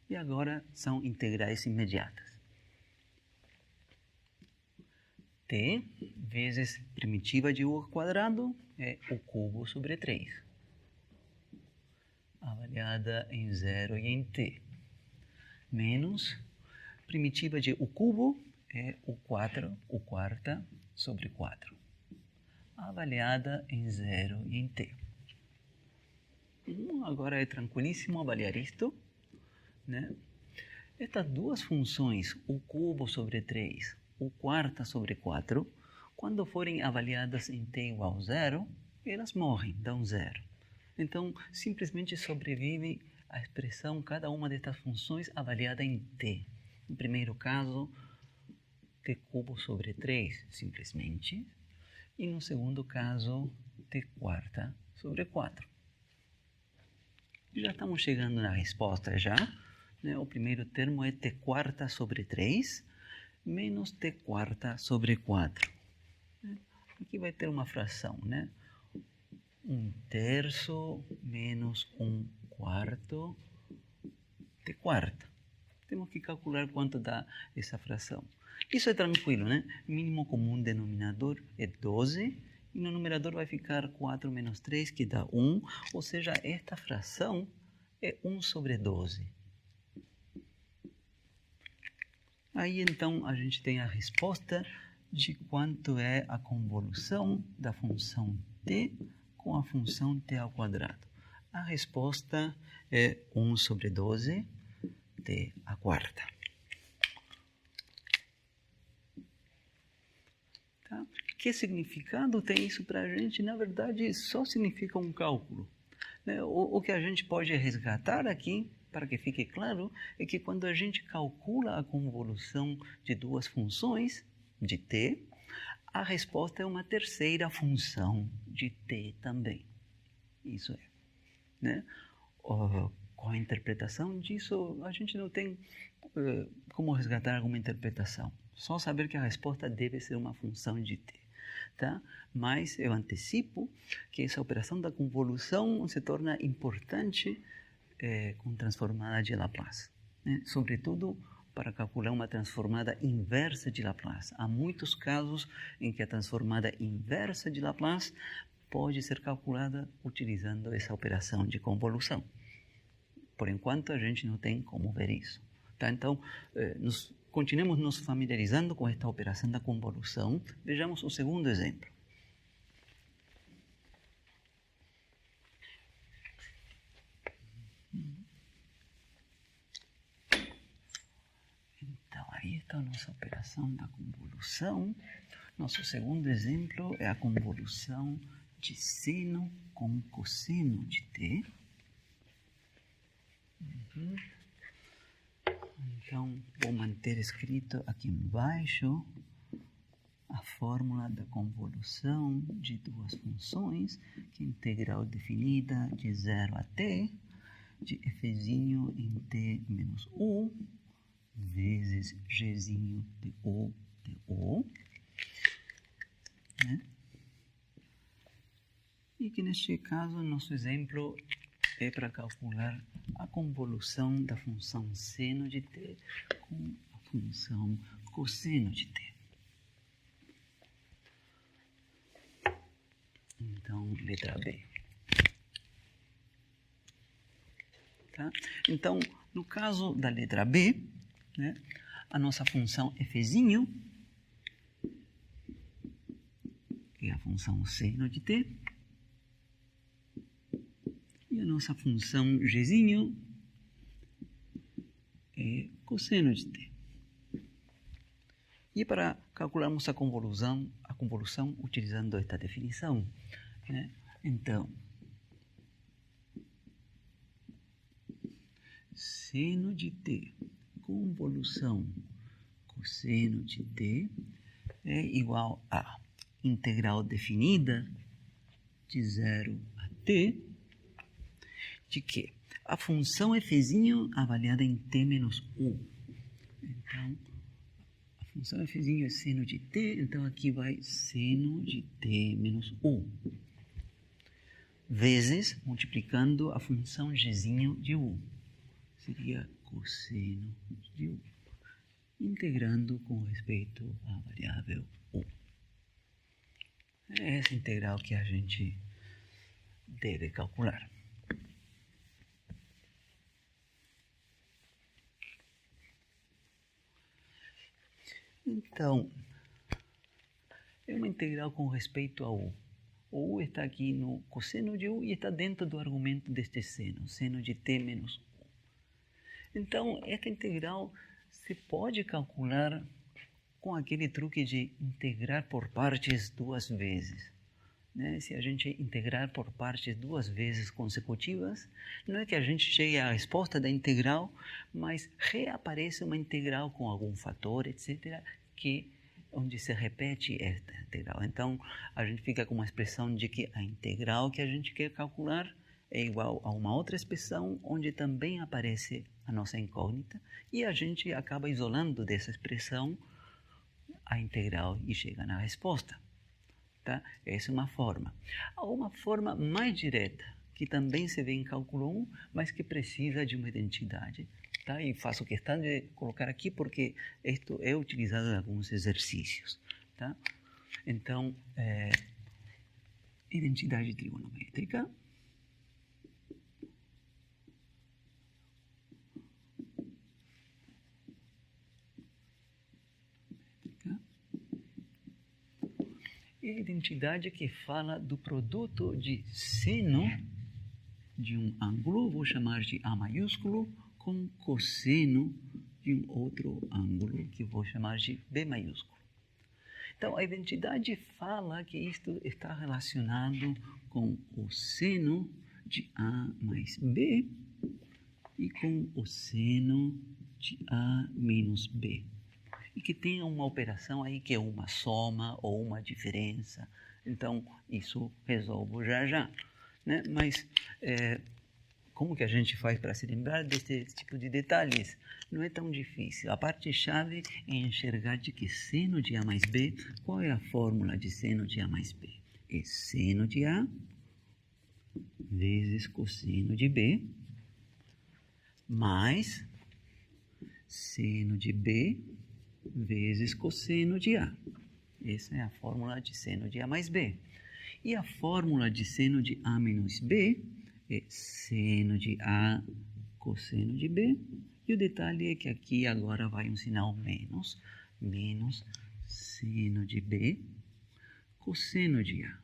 E agora são integrais imediatas. T vezes primitiva de u ao quadrado é u cubo sobre 3, avaliada em 0 e em t, menos primitiva de u cubo é u quarta sobre 4, avaliada em 0 e em t. Agora é tranquilíssimo avaliar isto, né? Estas duas funções, u cubo sobre 3, u quarta sobre 4, quando forem avaliadas em t igual a 0, elas morrem, dão 0. Então, simplesmente sobrevive a expressão cada uma destas funções avaliada em t. No primeiro caso, t cubo sobre 3, simplesmente. E no segundo caso, t quarta sobre 4. Já estamos chegando na resposta já. Né? O primeiro termo é t quarta sobre 3, menos t quarta sobre 4. Aqui vai ter uma fração, né? 1/3 menos 1/4 t quarta. Temos que calcular quanto dá essa fração. Isso é tranquilo, né? Mínimo comum denominador é 12. E no numerador vai ficar 4 menos 3, que dá 1. Ou seja, esta fração é 1 sobre 12. Aí, então, a gente tem a resposta de quanto é a convolução da função t com a função t ao quadrado. A resposta é 1 sobre 12 t à quarta. Tá? Que significado tem isso para a gente? Na verdade, só significa um cálculo. Né? O que a gente pode resgatar aqui, para que fique claro, é que quando a gente calcula a convolução de duas funções de t, a resposta é uma terceira função de t também. Isso é. Né? Qual a interpretação disso? A gente não tem como resgatar alguma interpretação. Só saber que a resposta deve ser uma função de t. Tá? Mas eu antecipo que essa operação da convolução se torna importante com transformada de Laplace, né? Sobretudo para calcular uma transformada inversa de Laplace. Há muitos casos em que a transformada inversa de Laplace pode ser calculada utilizando essa operação de convolução. Por enquanto, a gente não tem como ver isso. Tá? Então, continuemos nos familiarizando com esta operação da convolução. Vejamos o segundo exemplo. Então, aí está a nossa operação da convolução. Nosso segundo exemplo é a convolução de seno com cosseno de t. Então, vou manter escrito aqui embaixo a fórmula da convolução de duas funções, que é integral definida de 0 a t, de f'zinho em t menos u, vezes gzinho de u, né? E que neste caso, nosso exemplo é para calcular a convolução da função seno de t com a função cosseno de t. Então, letra B. Tá? Então, no caso da letra B, né, a nossa função f'zinho, que é a função seno de t, e a nossa função gzinho é cosseno de t. E para calcularmos a convolução utilizando esta definição, né? Então, seno de t, convolução cosseno de t é igual a integral definida de 0 a t, de que a função f'zinho avaliada em t menos 1. Então, a função f'zinho é seno de t, então aqui vai seno de t menos 1. Vezes, multiplicando a função gzinho de u. Seria cosseno de u. Integrando com respeito à variável u. É essa integral que a gente deve calcular. Então, é uma integral com respeito a u. O u está aqui no cosseno de u e está dentro do argumento deste seno, seno de t menos 1. Então, esta integral se pode calcular com aquele truque de integrar por partes duas vezes. Né? Se a gente integrar por partes duas vezes consecutivas, não é que a gente chegue à resposta da integral, mas reaparece uma integral com algum fator, etc., onde se repete esta integral. Então, a gente fica com uma expressão de que a integral que a gente quer calcular é igual a uma outra expressão onde também aparece a nossa incógnita e a gente acaba isolando dessa expressão a integral e chega na resposta. Tá? Essa é uma forma. Há uma forma mais direta, que também se vê em cálculo 1, mas que precisa de uma identidade. Tá? E faço questão de colocar aqui porque isto é utilizado em alguns exercícios. Tá? Então, identidade trigonométrica. E a identidade que fala do produto de seno de um ângulo, vou chamar de A maiúsculo, com cosseno de um outro ângulo, que vou chamar de B maiúsculo. Então, a identidade fala que isto está relacionado com o seno de A mais B e com o seno de A menos B. E que tenha uma operação aí que é uma soma ou uma diferença. Então, isso resolvo já. Né? Mas, como que a gente faz para se lembrar desse tipo de detalhes? Não é tão difícil. A parte-chave é enxergar de que seno de A mais B, qual é a fórmula de seno de A mais B? É seno de A vezes cosseno de B, mais seno de B vezes cosseno de A. Essa é a fórmula de seno de A mais B. E a fórmula de seno de A menos B é seno de A cosseno de B. E o detalhe é que aqui agora vai um sinal menos, menos seno de B cosseno de A.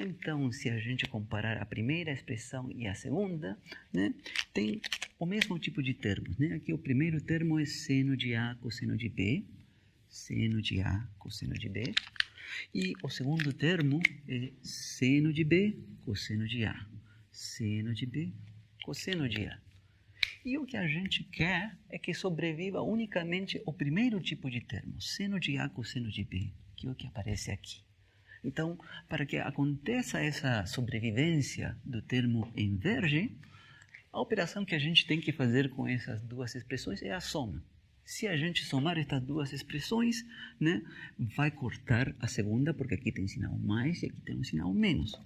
Então, se a gente comparar a primeira expressão e a segunda, né, tem o mesmo tipo de termos. Né? Aqui o primeiro termo é seno de A cosseno de B, seno de A cosseno de B. E o segundo termo é seno de B cosseno de A, seno de B cosseno de A. E o que a gente quer é que sobreviva unicamente o primeiro tipo de termo, seno de A cosseno de B, que é o que aparece aqui. Então, para que aconteça essa sobrevivência do termo em verde, a operação que a gente tem que fazer com essas duas expressões é a soma. Se a gente somar estas duas expressões, né, vai cortar a segunda, porque aqui tem sinal mais e aqui tem um sinal menos.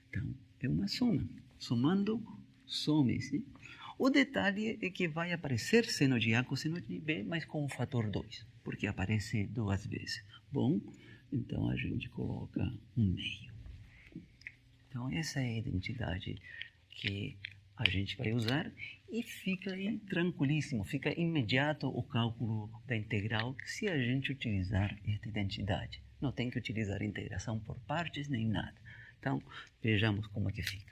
Então, é uma soma. Somando, some-se. O detalhe é que vai aparecer seno de A cosseno de B, mas com o fator 2, porque aparece duas vezes. Bom, então a gente coloca um meio. Então essa é a identidade que a gente vai usar e fica aí tranquilíssimo, fica imediato o cálculo da integral se a gente utilizar esta identidade. Não tem que utilizar integração por partes nem nada. Então vejamos como é que fica.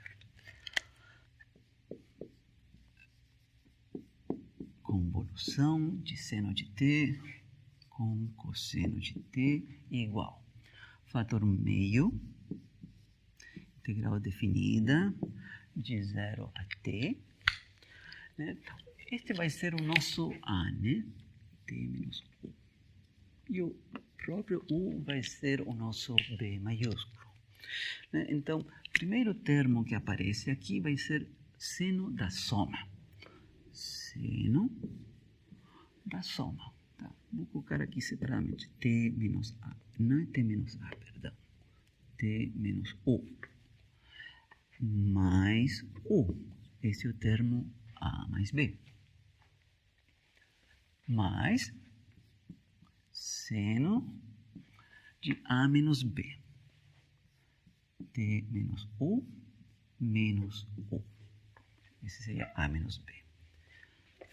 Convolução de seno de t com cosseno de t igual. Fator meio, integral definida de 0 a t. Né? Este vai ser o nosso A, né? T menos U. E o próprio U vai ser o nosso B maiúsculo. Né? Então, o primeiro termo que aparece aqui vai ser seno da soma. Seno da soma. Tá? Vou colocar aqui separadamente t menos a. Não é t menos a, perdão. T menos u. Mais u. Esse é o termo a mais b. Mais seno de a menos b. T menos u menos u. Esse seria a menos b.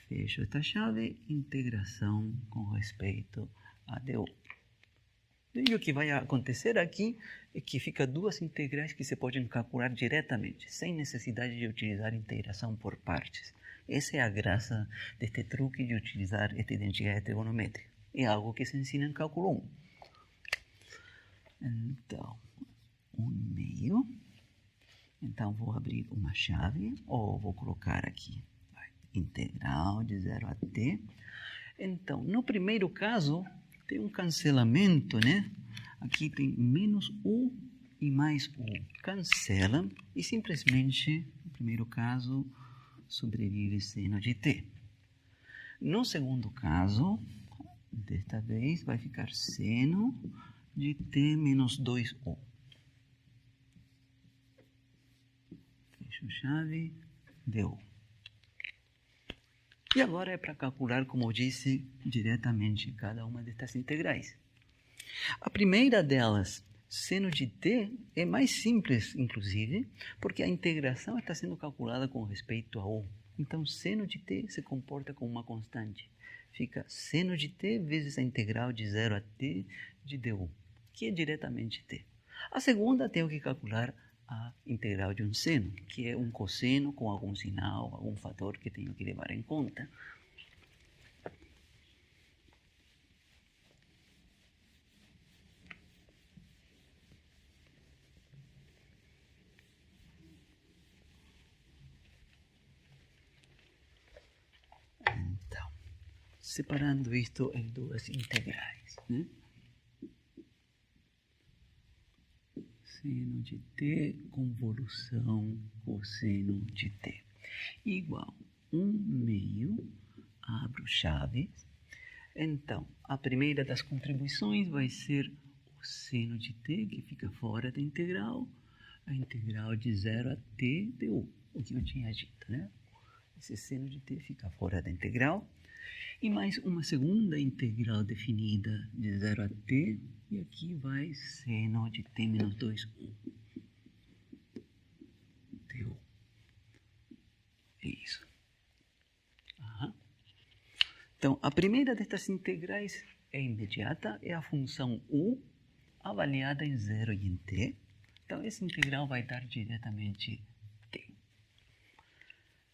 Fecho esta chave, integração com respeito a du. E o que vai acontecer aqui é que fica duas integrais que se podem calcular diretamente, sem necessidade de utilizar integração por partes. Essa é a graça deste truque de utilizar esta identidade trigonométrica. É algo que se ensina em cálculo 1. Então, 1/2. Então, vou abrir uma chave, ou vou colocar aqui integral de 0 a t. Então, no primeiro caso, tem um cancelamento, né? Aqui tem menos u e mais u. Cancela e simplesmente, no primeiro caso, sobrevive seno de t. No segundo caso, desta vez, vai ficar seno de t menos 2u. Fecho chave, deu. E agora é para calcular, como eu disse, diretamente cada uma destas integrais. A primeira delas, seno de t, é mais simples, inclusive, porque a integração está sendo calculada com respeito a u. Então, seno de t se comporta como uma constante. Fica seno de t vezes a integral de 0 a t de du, que é diretamente t. A segunda, tenho que calcular a integral de um seno, que é um cosseno com algum sinal, algum fator que tenho que levar em conta. Então, separando isto em duas integrais, né? seno de t convolução cosseno de t igual 1/2, abro chaves. Então, a primeira das contribuições vai ser o seno de t, que fica fora da integral, a integral de 0 a t du, o que eu tinha dito, né? Esse seno de t fica fora da integral. E mais uma segunda integral definida de 0 a t, e aqui vai seno de t menos 2, 1. Du. É isso. Uhum. Então, a primeira destas integrais é imediata, é a função u avaliada em 0 e em t. Então, essa integral vai dar diretamente t.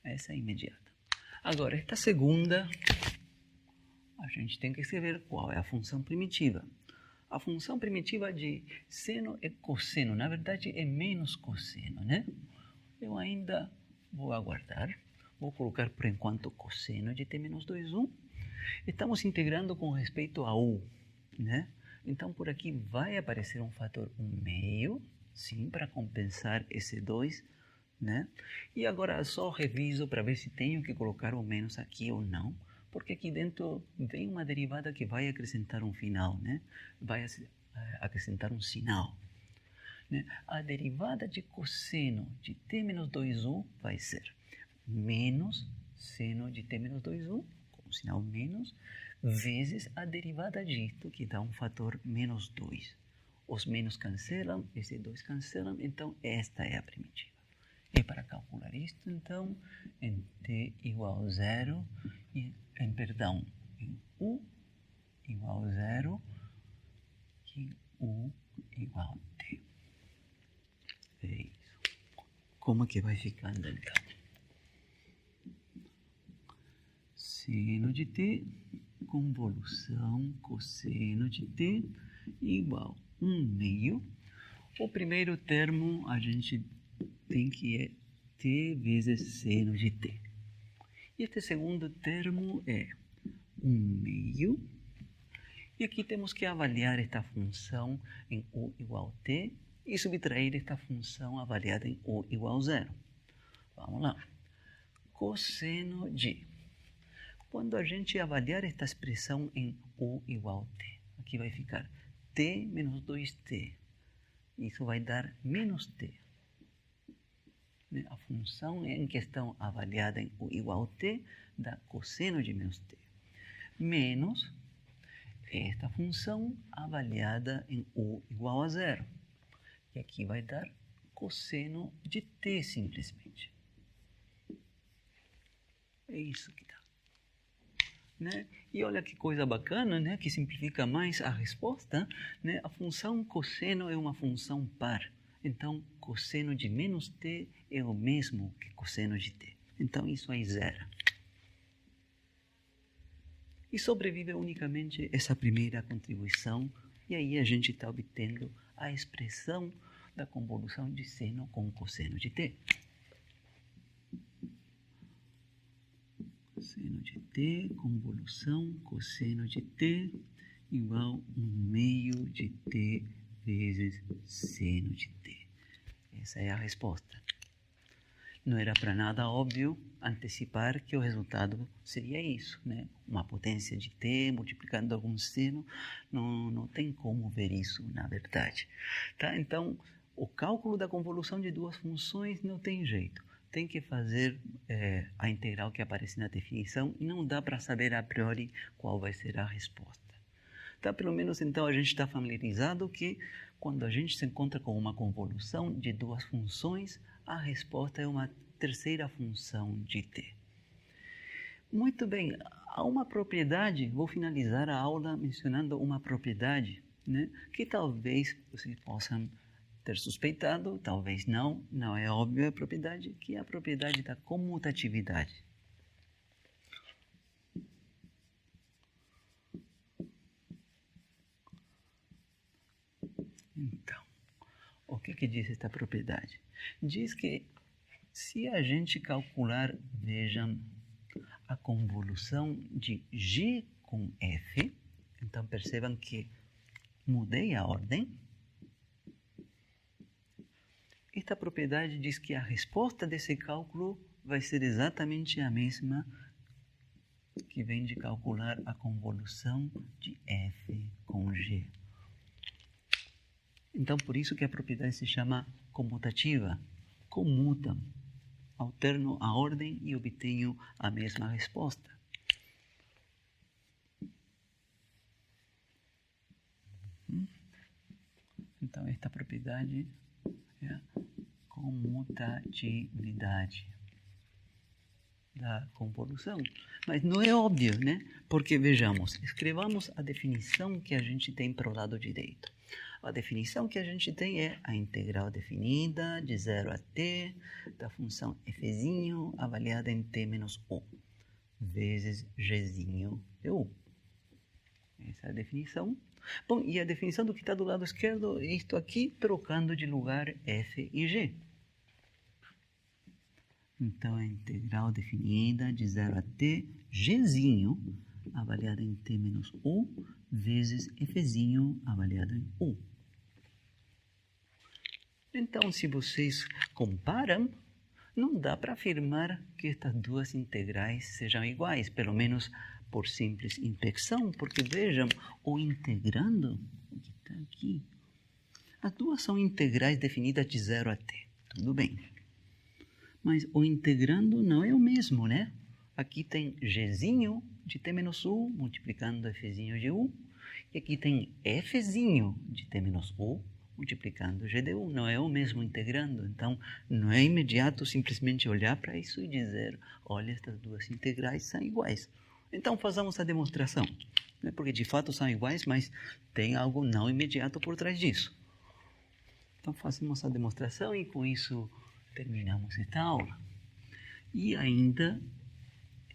Essa é imediata. Agora, esta segunda, a gente tem que escrever qual é a função primitiva. A função primitiva de seno e cosseno, na verdade, é menos cosseno, né? Eu ainda vou aguardar. Vou colocar, por enquanto, cosseno de t menos 2, 1. Estamos integrando com respeito a u, né? Então, por aqui vai aparecer um fator 1/2, sim, para compensar esse 2, né? E agora só reviso para ver se tenho que colocar o menos aqui ou não, porque aqui dentro vem uma derivada que vai acrescentar um final, né? Vai acrescentar um sinal, né? A derivada de cosseno de t menos 2, 1 vai ser menos seno de t menos 2, 1, com o sinal menos, vezes a derivada disto, que dá um fator menos 2. Os menos cancelam, esses 2 cancelam, então esta é a primitiva. E para calcular isto, então, em t igual a 0, em u igual a 0 e u igual a t. É isso. Como que vai ficando, então? Seno de t, convolução cosseno de t, igual a 1/2. O primeiro termo a gente tem que é t vezes seno de t. E este segundo termo é 1/2. E aqui temos que avaliar esta função em u igual a t e subtrair esta função avaliada em u igual a 0. Vamos lá. Cosseno de... Quando a gente avaliar esta expressão em u igual a t, aqui vai ficar t menos 2t. Isso vai dar menos t. A função em questão avaliada em u igual a t dá cosseno de menos t. Menos esta função avaliada em u igual a 0. E aqui vai dar cosseno de t simplesmente. É isso que dá. Né? E olha que coisa bacana, né? Que simplifica mais a resposta. Né? A função cosseno é uma função par. Então, cosseno de menos t é o mesmo que cosseno de t. Então, isso aí zera. E sobrevive unicamente essa primeira contribuição. E aí a gente está obtendo a expressão da convolução de seno com cosseno de t. Seno de t, convolução, cosseno de t, igual a 1/2 de t vezes seno de t. Essa é a resposta. Não era para nada óbvio antecipar que o resultado seria isso, né? Uma potência de t multiplicando algum seno, não tem como ver isso na verdade. Tá? Então, o cálculo da convolução de duas funções não tem jeito. Tem que fazer a integral que aparece na definição e não dá para saber a priori qual vai ser a resposta. Tá? Pelo menos então a gente está familiarizado que quando a gente se encontra com uma convolução de duas funções, a resposta é uma terceira função de t. Muito bem, há uma propriedade, vou finalizar a aula mencionando uma propriedade, né, que talvez vocês possam ter suspeitado, talvez não é óbvia a propriedade, que é a propriedade da comutatividade. Então, o que diz esta propriedade? Diz que se a gente calcular, vejam, a convolução de G com F, então percebam que mudei a ordem. esta propriedade diz que a resposta desse cálculo vai ser exatamente a mesma que vem de calcular a convolução de f com g. Então, por isso que a propriedade se chama comutativa. Comutam. Alterno a ordem e obtenho a mesma resposta. Então, esta propriedade é a comutatividade da convolução. Mas não é óbvio, né? Porque, vejamos, escrevamos a definição que a gente tem para o lado direito. A definição que a gente tem é a integral definida de 0 a t da função fzinho avaliada em t menos 1 vezes gzinho de u. Essa é a definição. Bom, e a definição do que está do lado esquerdo é isto aqui, trocando de lugar f e g. Então, a integral definida de 0 a t, gzinho, avaliado em t menos 1, vezes fzinho, avaliado em u. Então, se vocês comparam, não dá para afirmar que estas duas integrais sejam iguais, pelo menos por simples inspecção, porque vejam, o integrando, que está aqui, as duas são integrais definidas de 0 a t, tudo bem. Mas o integrando não é o mesmo, né? Aqui tem gzinho de t menos u multiplicando fzinho de u, e aqui tem fzinho de t menos u multiplicando g de u. Não é o mesmo integrando, então não é imediato simplesmente olhar para isso e dizer, olha, estas duas integrais são iguais. Então façamos a demonstração, né? Porque de fato são iguais, mas tem algo não imediato por trás disso. Então fazemos a demonstração e com isso terminamos esta aula. E ainda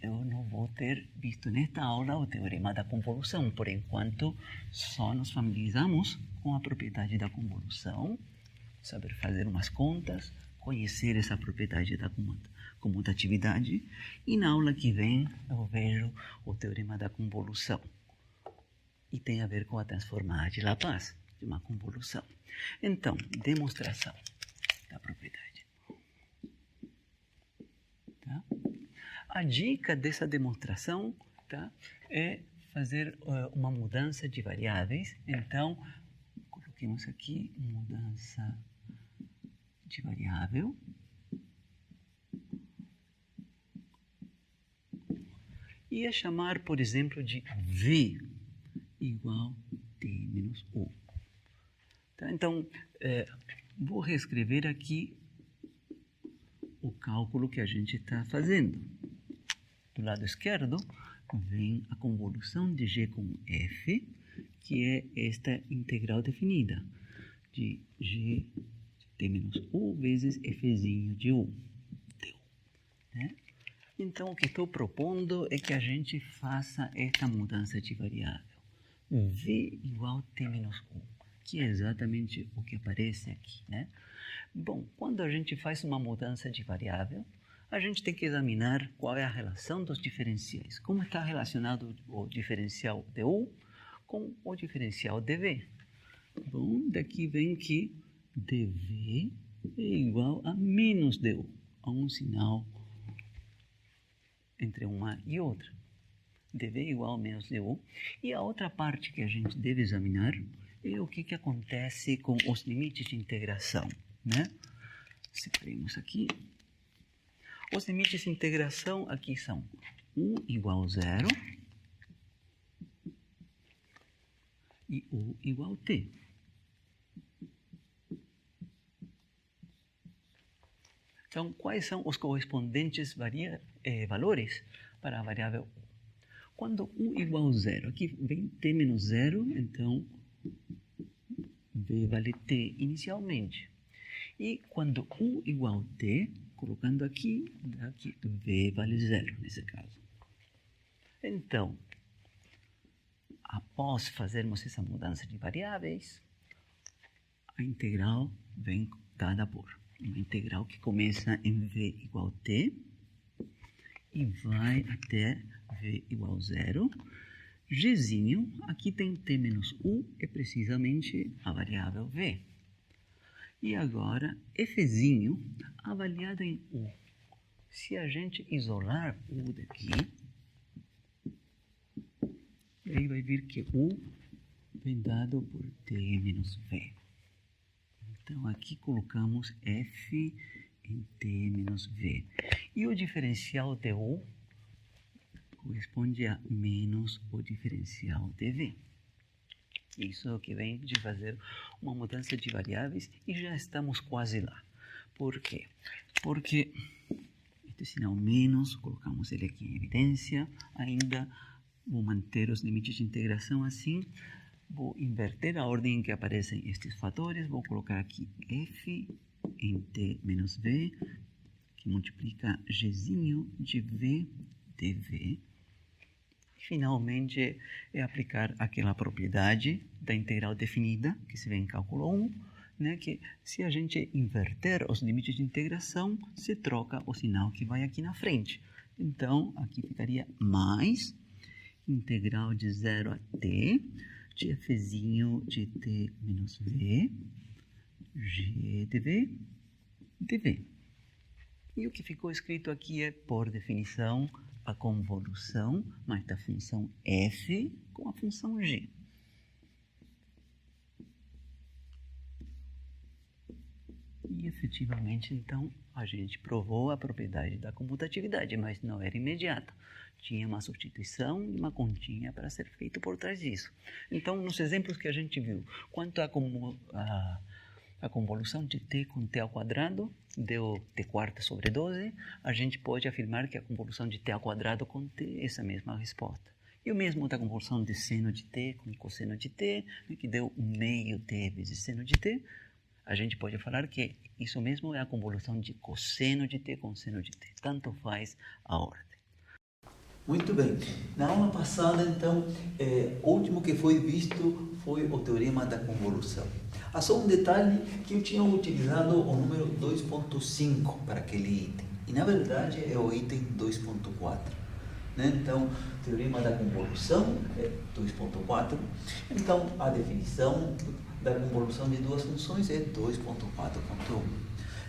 eu não vou ter visto nesta aula o teorema da convolução. Por enquanto, só nos familiarizamos com a propriedade da convolução, saber fazer umas contas, conhecer essa propriedade da comutatividade. E na aula que vem eu vejo o teorema da convolução. E tem a ver com a transformada de Laplace, de uma convolução. Então, demonstração da propriedade. Tá? A dica dessa demonstração, tá, é fazer uma mudança de variáveis. Então, coloquemos aqui mudança de variável. E é chamar, por exemplo, de v igual t menos u. Tá? Então, vou reescrever aqui o cálculo que a gente está fazendo. Do lado esquerdo vem a convolução de g com f, que é esta integral definida de g de t menos u vezes fzinho de u. Né? Então, o que estou propondo é que a gente faça esta mudança de variável. V igual t menos u, que é exatamente o que aparece aqui, né? Bom, quando a gente faz uma mudança de variável, a gente tem que examinar qual é a relação dos diferenciais. Como está relacionado o diferencial de u com o diferencial de v? Bom, daqui vem que dv é igual a menos du, a um sinal entre uma e outra. dv é igual a menos du. E a outra parte que a gente deve examinar é o que acontece com os limites de integração, né? Separemos aqui. Os limites de integração aqui são u igual a 0 e u igual a t. Então, quais são os correspondentes valores para a variável u? Quando u igual a 0, aqui vem t menos 0, então v vale t inicialmente. E quando u igual a t, colocando aqui v vale 0 nesse caso. Então, após fazermos essa mudança de variáveis, a integral vem dada por uma integral que começa em v igual a t e vai até v igual a 0. Gzinho, aqui tem t menos u, é precisamente a variável v. E agora, Fzinho avaliado em U. Se a gente isolar U daqui, aí vai vir que U vem dado por T menos V. Então, aqui colocamos F em T menos V. E o diferencial de U corresponde a menos o diferencial de V. Isso é o que vem de fazer uma mudança de variáveis e já estamos quase lá. Por quê? Porque este sinal menos, colocamos ele aqui em evidência, ainda vou manter os limites de integração assim, vou inverter a ordem em que aparecem estes fatores, vou colocar aqui F em T menos V, que multiplica Gzinho de V dV. Finalmente, é aplicar aquela propriedade da integral definida, que se vê em cálculo 1, né, que se a gente inverter os limites de integração, se troca o sinal que vai aqui na frente. Então, aqui ficaria mais integral de 0 a t, de Fzinho de t menos v, g de v, dv. E o que ficou escrito aqui é, por definição, a convolução mais da função f com a função g. E efetivamente, então, a gente provou a propriedade da comutatividade, mas não era imediata. Tinha uma substituição e uma continha para ser feito por trás disso. Então, nos exemplos que a gente viu, quanto a convolução de t com t ao quadrado deu t quarta sobre 12, a gente pode afirmar que a convolução de t ao quadrado com t é essa mesma resposta. E o mesmo da convolução de seno de t com cosseno de t, que deu meio t vezes seno de t, a gente pode falar que isso mesmo é a convolução de cosseno de t com seno de t. Tanto faz a ordem. Muito bem. Na aula passada, então, o último que foi visto foi o teorema da convolução. Há só um detalhe que eu tinha utilizado o número 2.5 para aquele item. E, na verdade, é o item 2.4. Né? Então, teorema da convolução é 2.4. Então, a definição da convolução de duas funções é 2.4.1.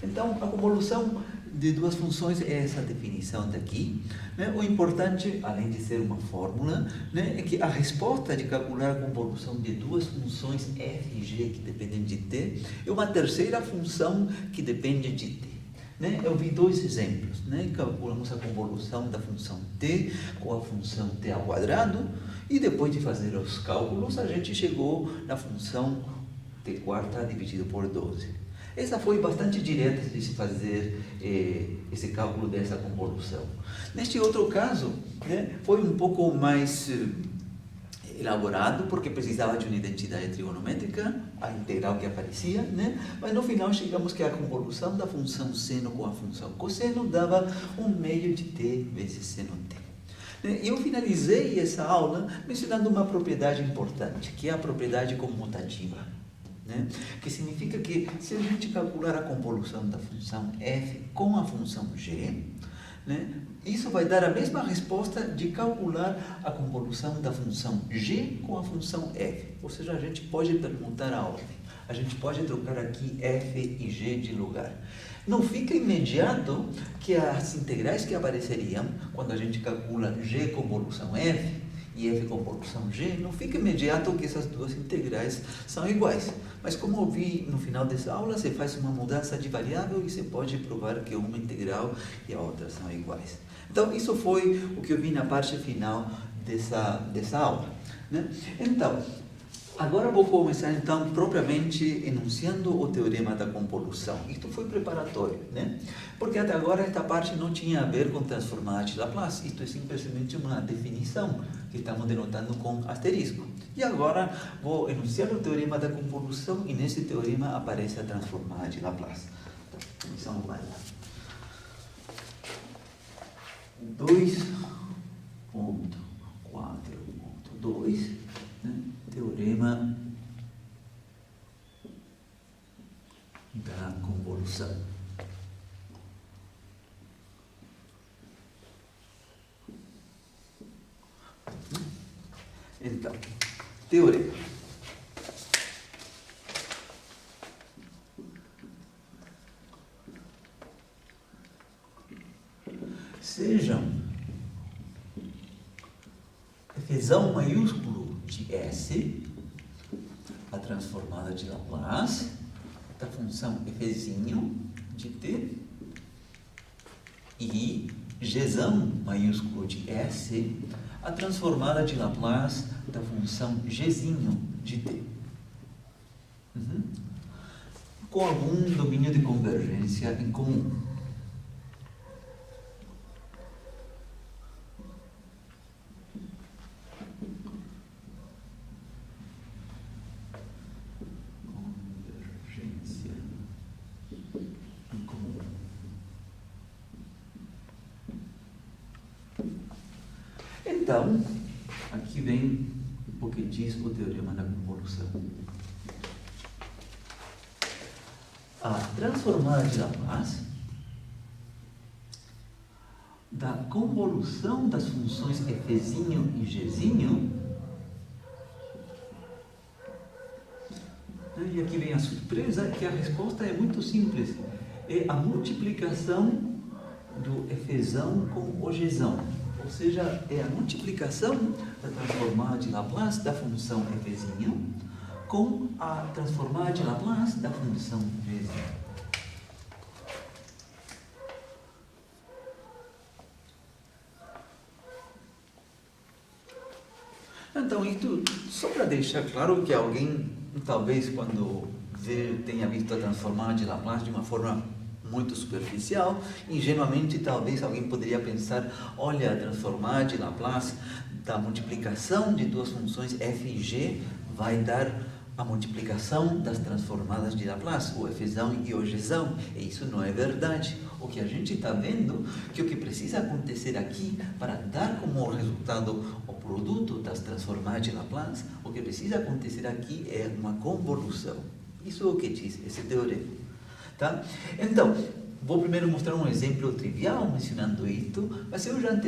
Então, a convolução de duas funções é essa definição daqui. Né? O importante, além de ser uma fórmula, né, é que a resposta de calcular a convolução de duas funções f e g que dependem de t é uma terceira função que depende de t. Né? Eu vi dois exemplos. Né? Calculamos a convolução da função t com a função t ao quadrado e depois de fazer os cálculos, a gente chegou na função t quarta dividido por 12. Essa foi bastante direta de se fazer esse cálculo dessa convolução. Neste outro caso, né, foi um pouco mais elaborado, porque precisava de uma identidade trigonométrica, a integral que aparecia, né? Mas no final chegamos que a convolução da função seno com a função cosseno dava 1/2 de t vezes seno t. E eu finalizei essa aula mencionando uma propriedade importante, que é a propriedade comutativa. Né? Que significa que se a gente calcular a convolução da função f com a função g, né, isso vai dar a mesma resposta de calcular a convolução da função g com a função f. Ou seja, a gente pode permutar a ordem. A gente pode trocar aqui f e g de lugar. Não fica imediato que as integrais que apareceriam quando a gente calcula g convolução f e f convolução g, não fica imediato que essas duas integrais são iguais. Mas como eu vi no final dessa aula, você faz uma mudança de variável e você pode provar que uma integral e a outra são iguais. Então, isso foi o que eu vi na parte final dessa aula. Né? Então, agora vou começar, então, propriamente enunciando o teorema da convolução. Isto foi preparatório, né? Porque até agora esta parte não tinha a ver com transformada de Laplace. Isto é simplesmente uma definição que estamos denotando com asterisco. E agora vou enunciar o teorema da convolução e nesse teorema aparece a transformada de Laplace. Então, começamos lá. 2.4.2, né? Teorema da convolução. Então, teorema. sejam Fzão maiúsculo de S, a transformada de Laplace da função Fzinho de t, e Gzão maiúsculo de S, a transformada de Laplace da função Gzinho de t. Com algum domínio de convergência em comum. Convergência em comum. Então, aqui vem o que diz o teorema da convolução. A transformada de Laplace da convolução das funções Fzinho e Gzinho, e aqui vem a surpresa, que a resposta é muito simples, é a multiplicação do Fzão com o Gzão, ou seja, é a multiplicação da transformada de Laplace da função Fzinho com a transformada de Laplace da função Gzinho. Então, isso só para deixar claro que alguém, talvez quando tenha visto a transformada de Laplace de uma forma muito superficial, ingenuamente talvez alguém poderia pensar, olha, a transformada de Laplace da multiplicação de duas funções f e g vai dar a multiplicação das transformadas de Laplace, o Fzão e o Gzão. E isso não é verdade. O que a gente está vendo que o que precisa acontecer aqui para dar como resultado o produto das transformadas de Laplace, o que precisa acontecer aqui é uma convolução. Isso é o que diz esse teorema. Tá? Então, vou primeiro mostrar um exemplo trivial mencionando isto, mas eu já antecipo